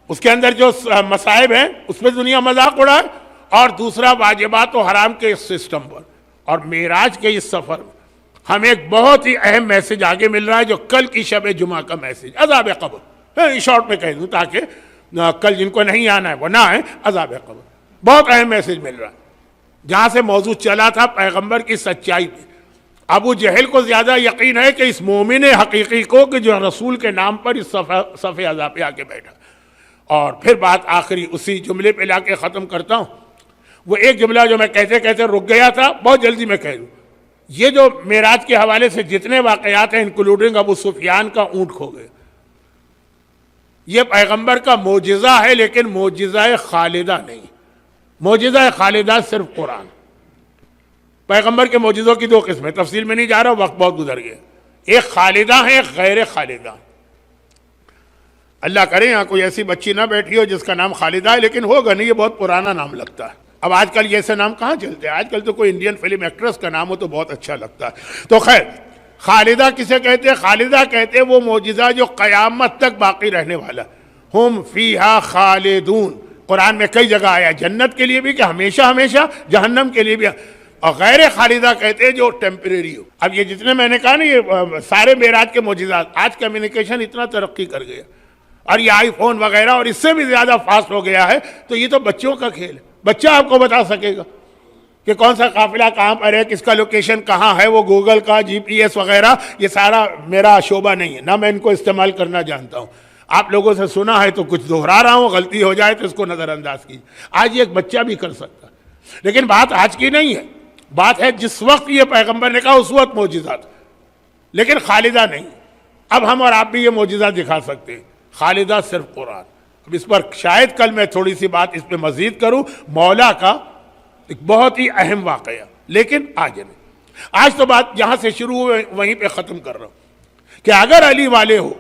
اس کے اندر جو مصائب ہیں اس پہ دنیا مذاق اڑائے، اور دوسرا واجبات و حرام کے اس سسٹم پر. اور معراج کے اس سفر میں ہمیں ایک بہت ہی اہم میسج آگے مل رہا ہے، جو کل کی شب جمعہ کا میسج، عذاب قبر. شارٹ میں کہہ دوں تاکہ کل جن کو نہیں آنا ہے وہ نہ آئے. عذاب قبر بہت اہم میسج مل رہا ہے. جہاں سے موضوع چلا تھا پیغمبر کی سچائی پہ. ابو جہل کو زیادہ یقین ہے کہ اس مومن حقیقی کو کہ جو رسول کے نام پر اس صفحے عذاب پہ آ کے بیٹھا. اور پھر بات آخری اسی جملے پہ لا کے ختم کرتا ہوں. وہ ایک جملہ جو میں کہتے کہتے رک گیا تھا، بہت جلدی میں کہہ دوں. یہ جو معراج کے حوالے سے جتنے واقعات ہیں انکلوڈنگ ابو سفیان کا اونٹ کھو گئے، یہ پیغمبر کا معجزہ ہے، لیکن معجزہ خالدہ نہیں. معجزہ خالدہ صرف قرآن. پیغمبر کے معجزوں کی 2 قسمیں، تفصیل میں نہیں جا رہا، وقت بہت گزر گیا. ایک خالدہ ہے، ایک غیر خالدہ. اللہ کرے یہاں کوئی ایسی بچی نہ بیٹھی ہو جس کا نام خالدہ ہے، لیکن ہوگا نہیں، یہ بہت پرانا نام لگتا ہے. اب آج کل ایسے نام کہاں چلتے ہیں؟ آج کل تو کوئی انڈین فلم ایکٹریس کا نام ہو تو بہت اچھا لگتا ہے. تو خیر، خالدہ کسے کہتے ہیں؟ خالدہ کہتے ہیں وہ معجزہ جو قیامت تک باقی رہنے والا. ہم فیہا خالدون، قرآن میں کئی جگہ آیا، جنت کے لیے بھی کہ ہمیشہ ہمیشہ، جہنم کے لیے بھی. اور غیر خالدہ کہتے ہیں جو ٹیمپریری ہو. اب یہ جتنے میں نے کہا نا، یہ سارے معراج کے معجزات، آج کمیونیکیشن اتنا ترقی کر گیا اور یہ آئی فون وغیرہ اور اس سے بھی زیادہ فاسٹ ہو گیا ہے، تو یہ تو بچوں کا کھیل ہے. بچہ آپ کو بتا سکے گا کہ کون سا قافلہ کہاں پر ہے، کس کا لوکیشن کہاں ہے. وہ گوگل کا GPS وغیرہ یہ سارا میرا شعبہ نہیں ہے، نہ میں ان کو استعمال کرنا جانتا ہوں. آپ لوگوں سے سنا ہے تو کچھ دہرا رہا ہوں، غلطی ہو جائے تو اس کو نظر انداز کیجیے. آج ایک بچہ بھی کر سکتا ہے. لیکن بات آج کی نہیں ہے، بات ہے جس وقت یہ پیغمبر نے کہا اس وقت معجزات، لیکن خالدہ نہیں. اب ہم اور آپ بھی یہ معجزہ دکھا سکتے ہیں. خالدہ صرف قرآن. اب اس پر شاید کل میں تھوڑی سی بات اس پہ مزید کروں. مولا کا ایک بہت ہی اہم واقعہ، لیکن آج نہیں. آج تو بات جہاں سے شروع ہوئے وہیں پہ ختم کر رہا ہوں کہ اگر علی والے ہو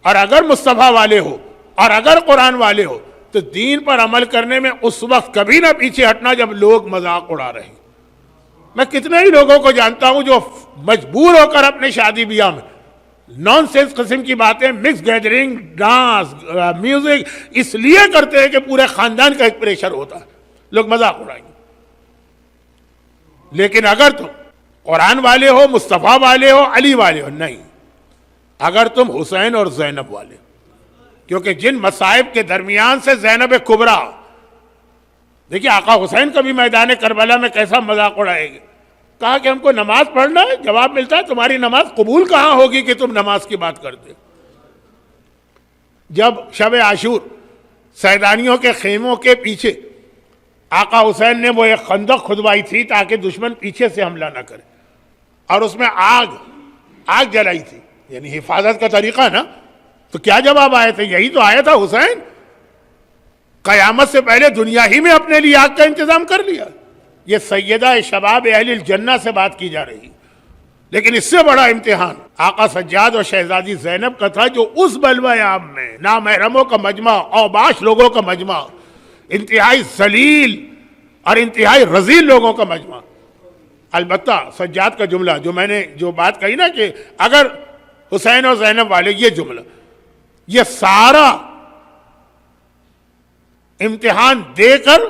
اور اگر مصطفیٰ والے ہو اور اگر قرآن والے ہو تو دین پر عمل کرنے میں اس وقت کبھی نہ پیچھے ہٹنا جب لوگ مذاق اڑا رہے ہیں. میں کتنے ہی لوگوں کو جانتا ہوں جو مجبور ہو کر اپنے شادی بیاہ میں نان سینس قسم کی باتیں، مکس گیدرنگ، ڈانس، میوزک اس لیے کرتے ہیں کہ پورے خاندان کا ایک پریشر ہوتا ہے، لوگ مذاق اڑائیں گے. لیکن اگر تم قرآن والے ہو، مصطفیٰ والے ہو، علی والے ہو، نہیں، اگر تم حسین اور زینب والے، کیونکہ جن مصائب کے درمیان سے زینب کبریٰ، دیکھیے آقا حسین کبھی میدان کربلا میں کیسا مذاق اڑائے گے. کہا کہ ہم کو نماز پڑھنا ہے، جواب ملتا ہے تمہاری نماز قبول کہاں ہوگی کہ تم نماز کی بات کرتے. جب شب عاشور سیدانیوں کے خیموں کے پیچھے آقا حسین نے وہ ایک خندق کھدوائی تھی تاکہ دشمن پیچھے سے حملہ نہ کرے، اور اس میں آگ جلائی تھی، یعنی حفاظت کا طریقہ نا. تو کیا جواب آئے تھے؟ یہی تو آیا تھا حسین قیامت سے پہلے دنیا ہی میں اپنے لیے آگ کا انتظام کر لیا. یہ سیدہ شباب اہل الجنہ سے بات کی جا رہی. لیکن اس سے بڑا امتحان آقا سجاد اور شہزادی زینب کا تھا، جو اس بلوہ عام میں نامحرموں کا مجمع، اوباش لوگوں کا مجمع، انتہائی ذلیل اور انتہائی رذیل لوگوں کا مجمع. البتہ سجاد کا جملہ جو میں نے جو بات کہی نا کہ اگر حسین اور زینب والے، یہ جملہ، یہ سارا امتحان دے کر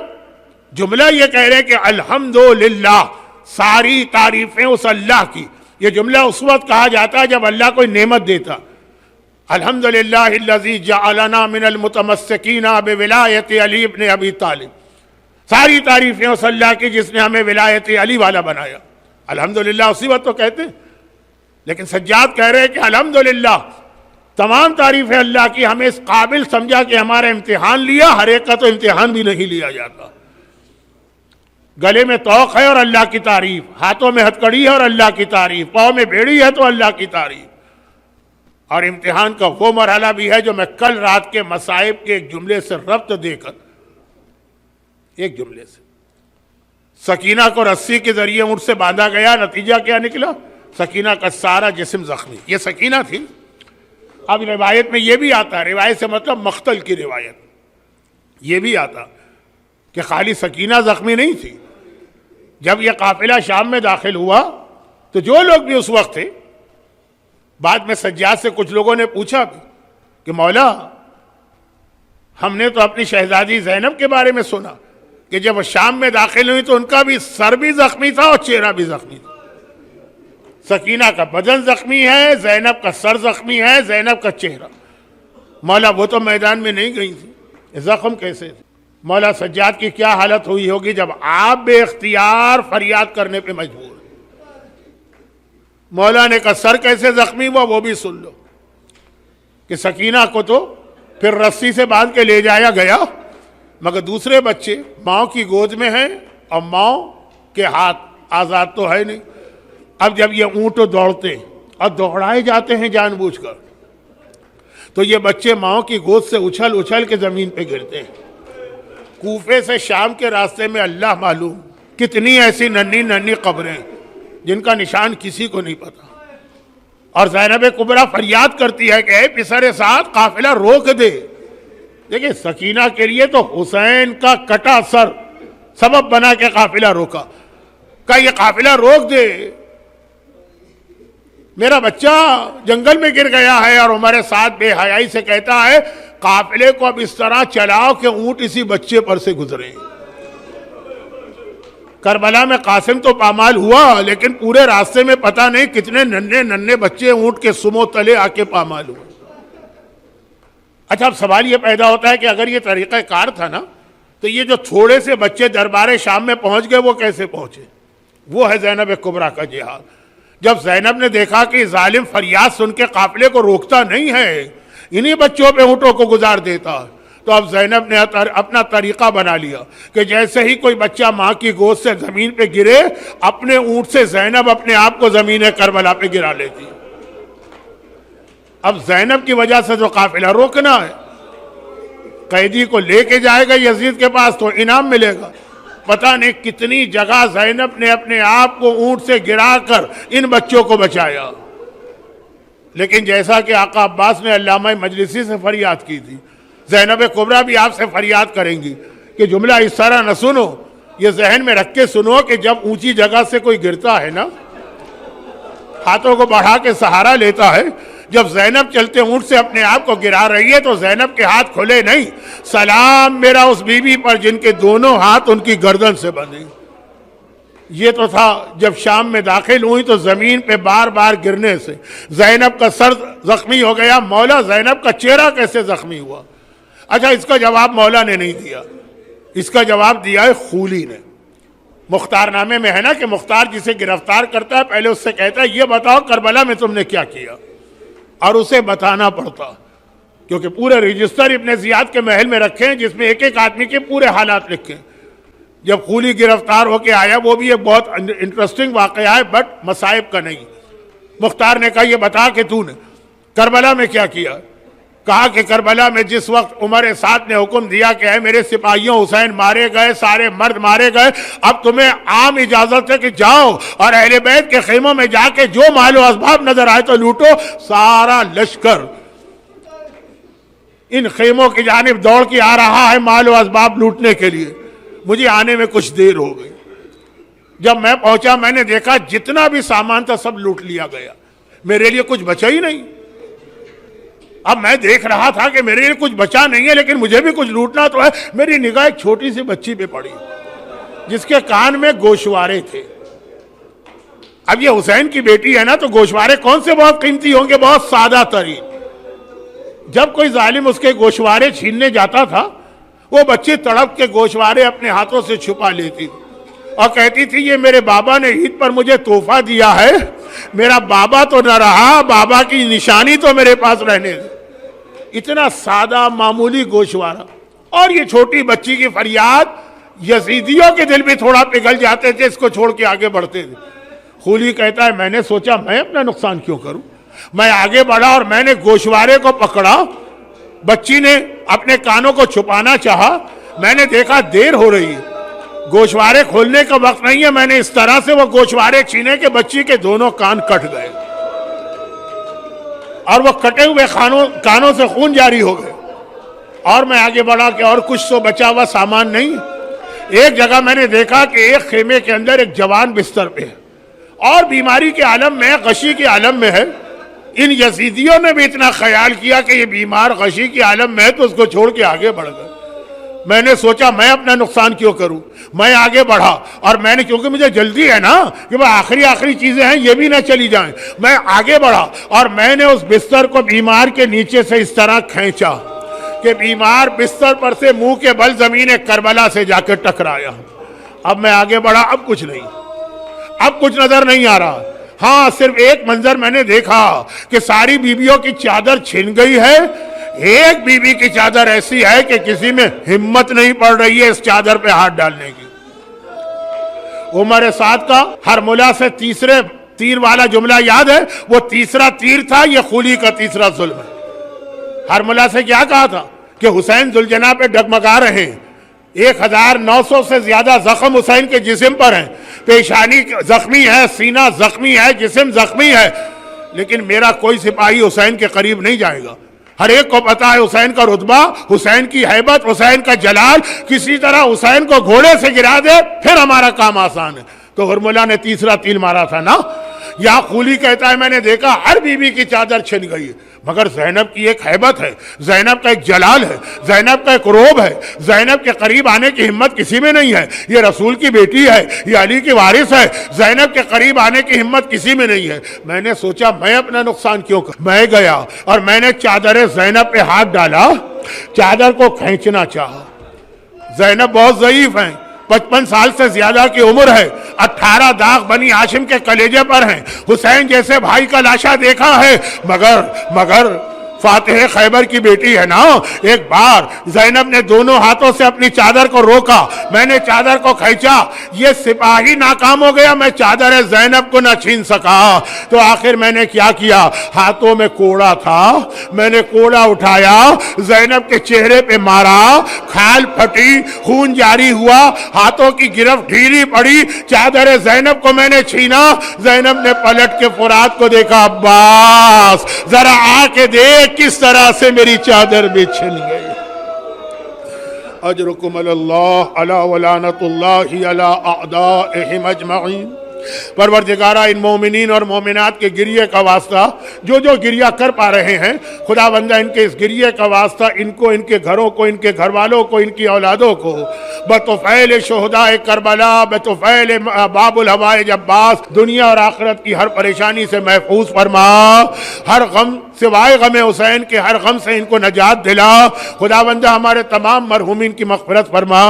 جملہ یہ کہہ رہے کہ الحمدللہ، ساری تعریفیں اس اللہ کی. یہ جملہ اس وقت کہا جاتا ہے جب اللہ کوئی نعمت دیتا. الحمدللہ الذی جعلنا من المتمسکین بولایت علی ابن ابی طالب. ساری تعریفیں اس اللہ کی جس نے ہمیں ولایت علی والا بنایا. الحمدللہ اسی وقت تو کہتے ہیں. لیکن سجاد کہہ رہے کہ الحمدللہ، تمام تعریفیں اللہ کی، ہمیں اس قابل سمجھا کہ ہمارا امتحان لیا. ہر ایک کا تو امتحان بھی نہیں لیا جاتا. گلے میں توق ہے اور اللہ کی تعریف، ہاتھوں میں ہتھکڑی ہے اور اللہ کی تعریف، پاؤں میں بیڑی ہے تو اللہ کی تعریف. اور امتحان کا وہ مرحلہ بھی ہے جو میں کل رات کے مصائب کے ایک جملے سے ربط دے کر، ایک جملے سے، سکینہ کو رسی کے ذریعے اونٹ سے باندھا گیا، نتیجہ کیا نکلا؟ سکینہ کا سارا جسم زخمی. یہ سکینہ تھی. اب روایت میں یہ بھی آتا ہے، روایت سے مطلب مقتل کی روایت، یہ بھی آتا کہ خالی سکینہ زخمی نہیں تھی. جب یہ قافلہ شام میں داخل ہوا تو جو لوگ بھی اس وقت تھے، بعد میں سجاد سے کچھ لوگوں نے پوچھا کہ مولا، ہم نے تو اپنی شہزادی زینب کے بارے میں سنا کہ جب وہ شام میں داخل ہوئی تو ان کا بھی سر بھی زخمی تھا اور چہرہ بھی زخمی تھا. سکینہ کا بدن زخمی ہے، زینب کا سر زخمی ہے، زینب کا چہرہ. مولا وہ تو میدان میں نہیں گئی تھی، زخم کیسے تھے؟ مولا سجاد کی کیا حالت ہوئی ہوگی جب آپ بے اختیار فریاد کرنے پہ مجبور. مولا نے کہا سر کیسے زخمی ہوا وہ بھی سن لو. کہ سکینہ کو تو پھر رسی سے باندھ کے لے جایا گیا، مگر دوسرے بچے ماں کی گود میں ہیں اور ماں کے ہاتھ آزاد تو ہے نہیں. اب جب یہ اونٹ دوڑتے اور دوڑائے جاتے ہیں جان بوجھ کر، تو یہ بچے ماں کی گود سے اچھل اچھل کے زمین پہ گرتے ہیں. کوفے سے شام کے راستے میں اللہ معلوم کتنی ایسی ننھی ننھی قبریں جن کا نشان کسی کو نہیں پتا. اور زینب کبریٰ فریاد کرتی ہے کہ اے پسر سعد، قافلہ روک دے. دیکھیں سکینہ کے لیے تو حسین کا کٹا سر سبب بنا کے قافلہ روکا. کہ یہ قافلہ روک دے، میرا بچہ جنگل میں گر گیا ہے. اور ہمارے ساتھ بے حیائی سے کہتا ہے قافلے کو اب اس طرح چلاؤ کہ اونٹ اسی بچے پر سے گزرے. کربلا میں قاسم تو پامال ہوا، لیکن پورے راستے میں پتہ نہیں کتنے ننھے ننھے بچے اونٹ کے سمو تلے آ کے پامال ہوئے. اچھا اب سوال یہ پیدا ہوتا ہے کہ اگر یہ طریقہ کار تھا نا، تو یہ جو تھوڑے سے بچے دربار شام میں پہنچ گئے وہ کیسے پہنچے؟ وہ ہے زینب کبریٰ کا جہاد. جب زینب نے دیکھا کہ ظالم فریاد سن کے قافلے کو روکتا نہیں ہے، انہی بچوں پہ اونٹوں کو گزار دیتا، تو اب زینب نے اپنا طریقہ بنا لیا کہ جیسے ہی کوئی بچہ ماں کی گود سے زمین پہ گرے، اپنے اونٹ سے زینب اپنے آپ کو زمین کربلا پہ گرا لیتی. اب زینب کی وجہ سے جو قافلہ روکنا ہے، قیدی کو لے کے جائے گا یزید کے پاس تو انعام ملے گا، پتہ نہیں کتنی جگہ زینب نے اپنے آپ کو اونٹ سے گرا کر ان بچوں کو بچایا. لیکن جیسا کہ آقا عباس نے علامہ مجلسی سے فریاد کی تھی، زینب کبریٰ بھی آپ سے فریاد کریں گی کہ جملہ اس طرح نہ سنو، یہ ذہن میں رکھ کے سنو کہ جب اونچی جگہ سے کوئی گرتا ہے نا، ہاتھوں کو بڑھا کے سہارا لیتا ہے. جب زینب چلتے اونٹ سے اپنے آپ کو گرا رہی ہے تو زینب کے ہاتھ کھلے نہیں. سلام میرا اس بی بی پر جن کے دونوں ہاتھ ان کی گردن سے بندھے. یہ تو تھا جب شام میں داخل ہوئی تو زمین پہ بار بار گرنے سے زینب کا سر زخمی ہو گیا. مولا زینب کا چہرہ کیسے زخمی ہوا؟ اچھا، اس کا جواب مولا نے نہیں دیا، اس کا جواب دیا ہے خولی نے. مختار نامے میں ہے نا کہ مختار جسے گرفتار کرتا ہے پہلے اس سے کہتا ہے یہ بتاؤ کربلا میں تم نے کیا کیا، اور اسے بتانا پڑتا کیونکہ پورے رجسٹر ابن زیاد کے محل میں رکھے ہیں جس میں ایک ایک آدمی کے پورے حالات لکھے. جب خولی گرفتار ہو کے آیا، وہ بھی ایک بہت انٹرسٹنگ واقعہ ہے بٹ مصائب کا نہیں. مختار نے کہا یہ بتا کہ تو نے کربلا میں کیا کیا. کہا کہ کربلا میں جس وقت عمر سعد نے حکم دیا کہ اے میرے سپاہیوں حسین مارے گئے، سارے مرد مارے گئے، اب تمہیں عام اجازت ہے کہ جاؤ اور اہل بیت کے خیموں میں جا کے جو مال و اسباب نظر آئے تو لوٹو. سارا لشکر ان خیموں کی جانب دوڑ کے آ رہا ہے مال و اسباب لوٹنے کے لیے. مجھے آنے میں کچھ دیر ہو گئی. جب میں پہنچا میں نے دیکھا جتنا بھی سامان تھا سب لوٹ لیا گیا، میرے لیے کچھ بچا ہی نہیں. اب میں دیکھ رہا تھا کہ میرے لیے کچھ بچا نہیں ہے لیکن مجھے بھی کچھ لوٹنا تو ہے. میری نگاہ ایک چھوٹی سی بچی پہ پڑی جس کے کان میں گوشوارے تھے. اب یہ حسین کی بیٹی ہے نا تو گوشوارے کون سے بہت قیمتی ہوں گے، بہت سادہ ترین. جب کوئی ظالم اس کے گوشوارے چھیننے جاتا تھا وہ بچی تڑپ کے گوشوارے اپنے ہاتھوں سے چھپا لیتی اور کہتی تھی یہ میرے بابا نے عید پر مجھے تحفہ دیا ہے، میرا بابا تو نہ رہا، بابا کی نشانی تو میرے پاس رہنے دے. اتنا سادہ معمولی گوشوارہ. اور یہ چھوٹی بچی کی فریاد یزیدیوں کے دل بھی تھوڑا پگھل جاتے تھے، اس کو چھوڑ کے آگے بڑھتے تھے. خولی کہتا ہے میں نے سوچا میں اپنا نقصان کیوں کروں. میں آگے بڑھا اور میں نے گوشوارے کو پکڑا. بچی نے اپنے کانوں کو چھپانا چاہا، میں نے دیکھا دیر ہو رہی ہے، گوشوارے کھولنے کا وقت نہیں ہے. میں نے اس طرح سے وہ گوشوارے چھینے کہ بچی کے دونوں کان کٹ گئے اور وہ کٹے ہوئے کانوں سے خون جاری ہو گئے. اور میں آگے بڑھا کہ اور کچھ تو بچا ہوا سامان نہیں. ایک جگہ میں نے دیکھا کہ ایک خیمے کے اندر ایک جوان بستر پہ ہے اور بیماری کے عالم میں، غشی کے عالم میں ہے. ان یزیدیوں نے بھی اتنا خیال کیا کہ یہ بیمار غشی کے عالم میں ہے تو اس کو چھوڑ کے آگے بڑھ گئے. میں نے سوچا میں اپنا نقصان کیوں کروں. میں آگے بڑھا اور میں نے، کیونکہ مجھے جلدی ہے نا کہ وہ آخری چیزیں ہیں یہ بھی نہ چلی جائیں. میں آگے بڑھا اور میں نے اس بستر کو بیمار کے نیچے سے اس طرح کھینچا کہ بیمار بستر پر سے منہ کے بل زمین کربلا سے جا کے ٹکرایا. اب میں آگے بڑھا، اب کچھ نہیں، اب کچھ نظر نہیں آ رہا. ہاں صرف ایک منظر میں نے دیکھا کہ ساری بیویوں کی چادر چھن گئی ہے. ایک بیوی کی چادر ایسی ہے کہ کسی میں ہمت نہیں پڑ رہی ہے اس چادر پہ ہاتھ ڈالنے کی. عمر سعد کا ہرملا سے تیسرے تیر والا جملہ یاد ہے؟ وہ تیسرا تیر تھا، یہ خولی کا تیسرا ظلم ہے. ہرملا سے کیا کہا تھا کہ حسین ذوالجناح پہ ڈگمگا رہے ہیں. 1900 سے زیادہ زخم حسین کے جسم پر ہیں، پیشانی زخمی ہے، سینہ زخمی ہے، جسم زخمی ہے، لیکن میرا کوئی سپاہی حسین کے قریب نہیں جائے گا. ہر ایک کو پتا ہے حسین کا رتبہ، حسین کی ہیبت، حسین کا جلال. کسی طرح حسین کو گھوڑے سے گرا دے پھر ہمارا کام آسان ہے. تو ہرملا نے تیسرا تیر مارا تھا نا. یا خولی کہتا ہے میں نے دیکھا ہر بیوی کی چادر چھن گئی ہے، مگر زینب کی ایک ہیبت ہے، زینب کا ایک جلال ہے، زینب کا ایک روب ہے. زینب کے قریب آنے کی ہمت کسی میں نہیں ہے. یہ رسول کی بیٹی ہے، یہ علی کی وارث ہے، زینب کے قریب آنے کی ہمت کسی میں نہیں ہے. میں نے سوچا میں اپنا نقصان کیوں کروں. میں گیا اور میں نے چادر زینب پہ ہاتھ ڈالا، چادر کو کھینچنا چاہا. زینب بہت ضعیف ہیں، 55 سال سے زیادہ کی عمر ہے، 18 داغ بنی ہاشم کے کلیجے پر ہیں. حسین جیسے بھائی کا لاشا دیکھا ہے، مگر فاتح خیبر کی بیٹی ہے نا. ایک بار زینب نے دونوں ہاتھوں سے اپنی چادر کو روکا, میں نے چادر کو کھینچا, یہ سپاہی ناکام ہو گیا, میں چادر زینب کو نہ چھین سکا. تو آخر میں نے کیا کیا, ہاتھوں میں کوڑا تھا, میں نے کوڑا اٹھایا, زینب کے چہرے پہ مارا, کھال پھٹی, خون جاری ہوا, ہاتھوں کی گرفت ڈھیلی پڑی, چادر زینب کو میں نے چھینا. زینب نے پلٹ کے فرات کو دیکھا, عباس ذرا آ کے دیکھ کس طرح سے میری چادر بھی چھن گئی. اجرکم اللہ علی ولعنۃ اللہ علی اعدائہم اجمعین. پروردگارہ ان مومنین اور مومنات کے گریے کا واسطہ جو گریہ کر پا رہے ہیں, خدا بندہ ان کے اس گریے کا واسطہ ان کو, ان کے گھروں کو, ان کے گھر والوں کو, ان کی اولادوں کو بطفیل شہداء کربلا, بطفیل باب الحوائج عباس, دنیا اور آخرت کی ہر پریشانی سے محفوظ فرما. ہر غم سوائے غم حسین کے ہر غم سے ان کو نجات دلا. خدا بندہ ہمارے تمام مرحومین کی مغفرت فرما.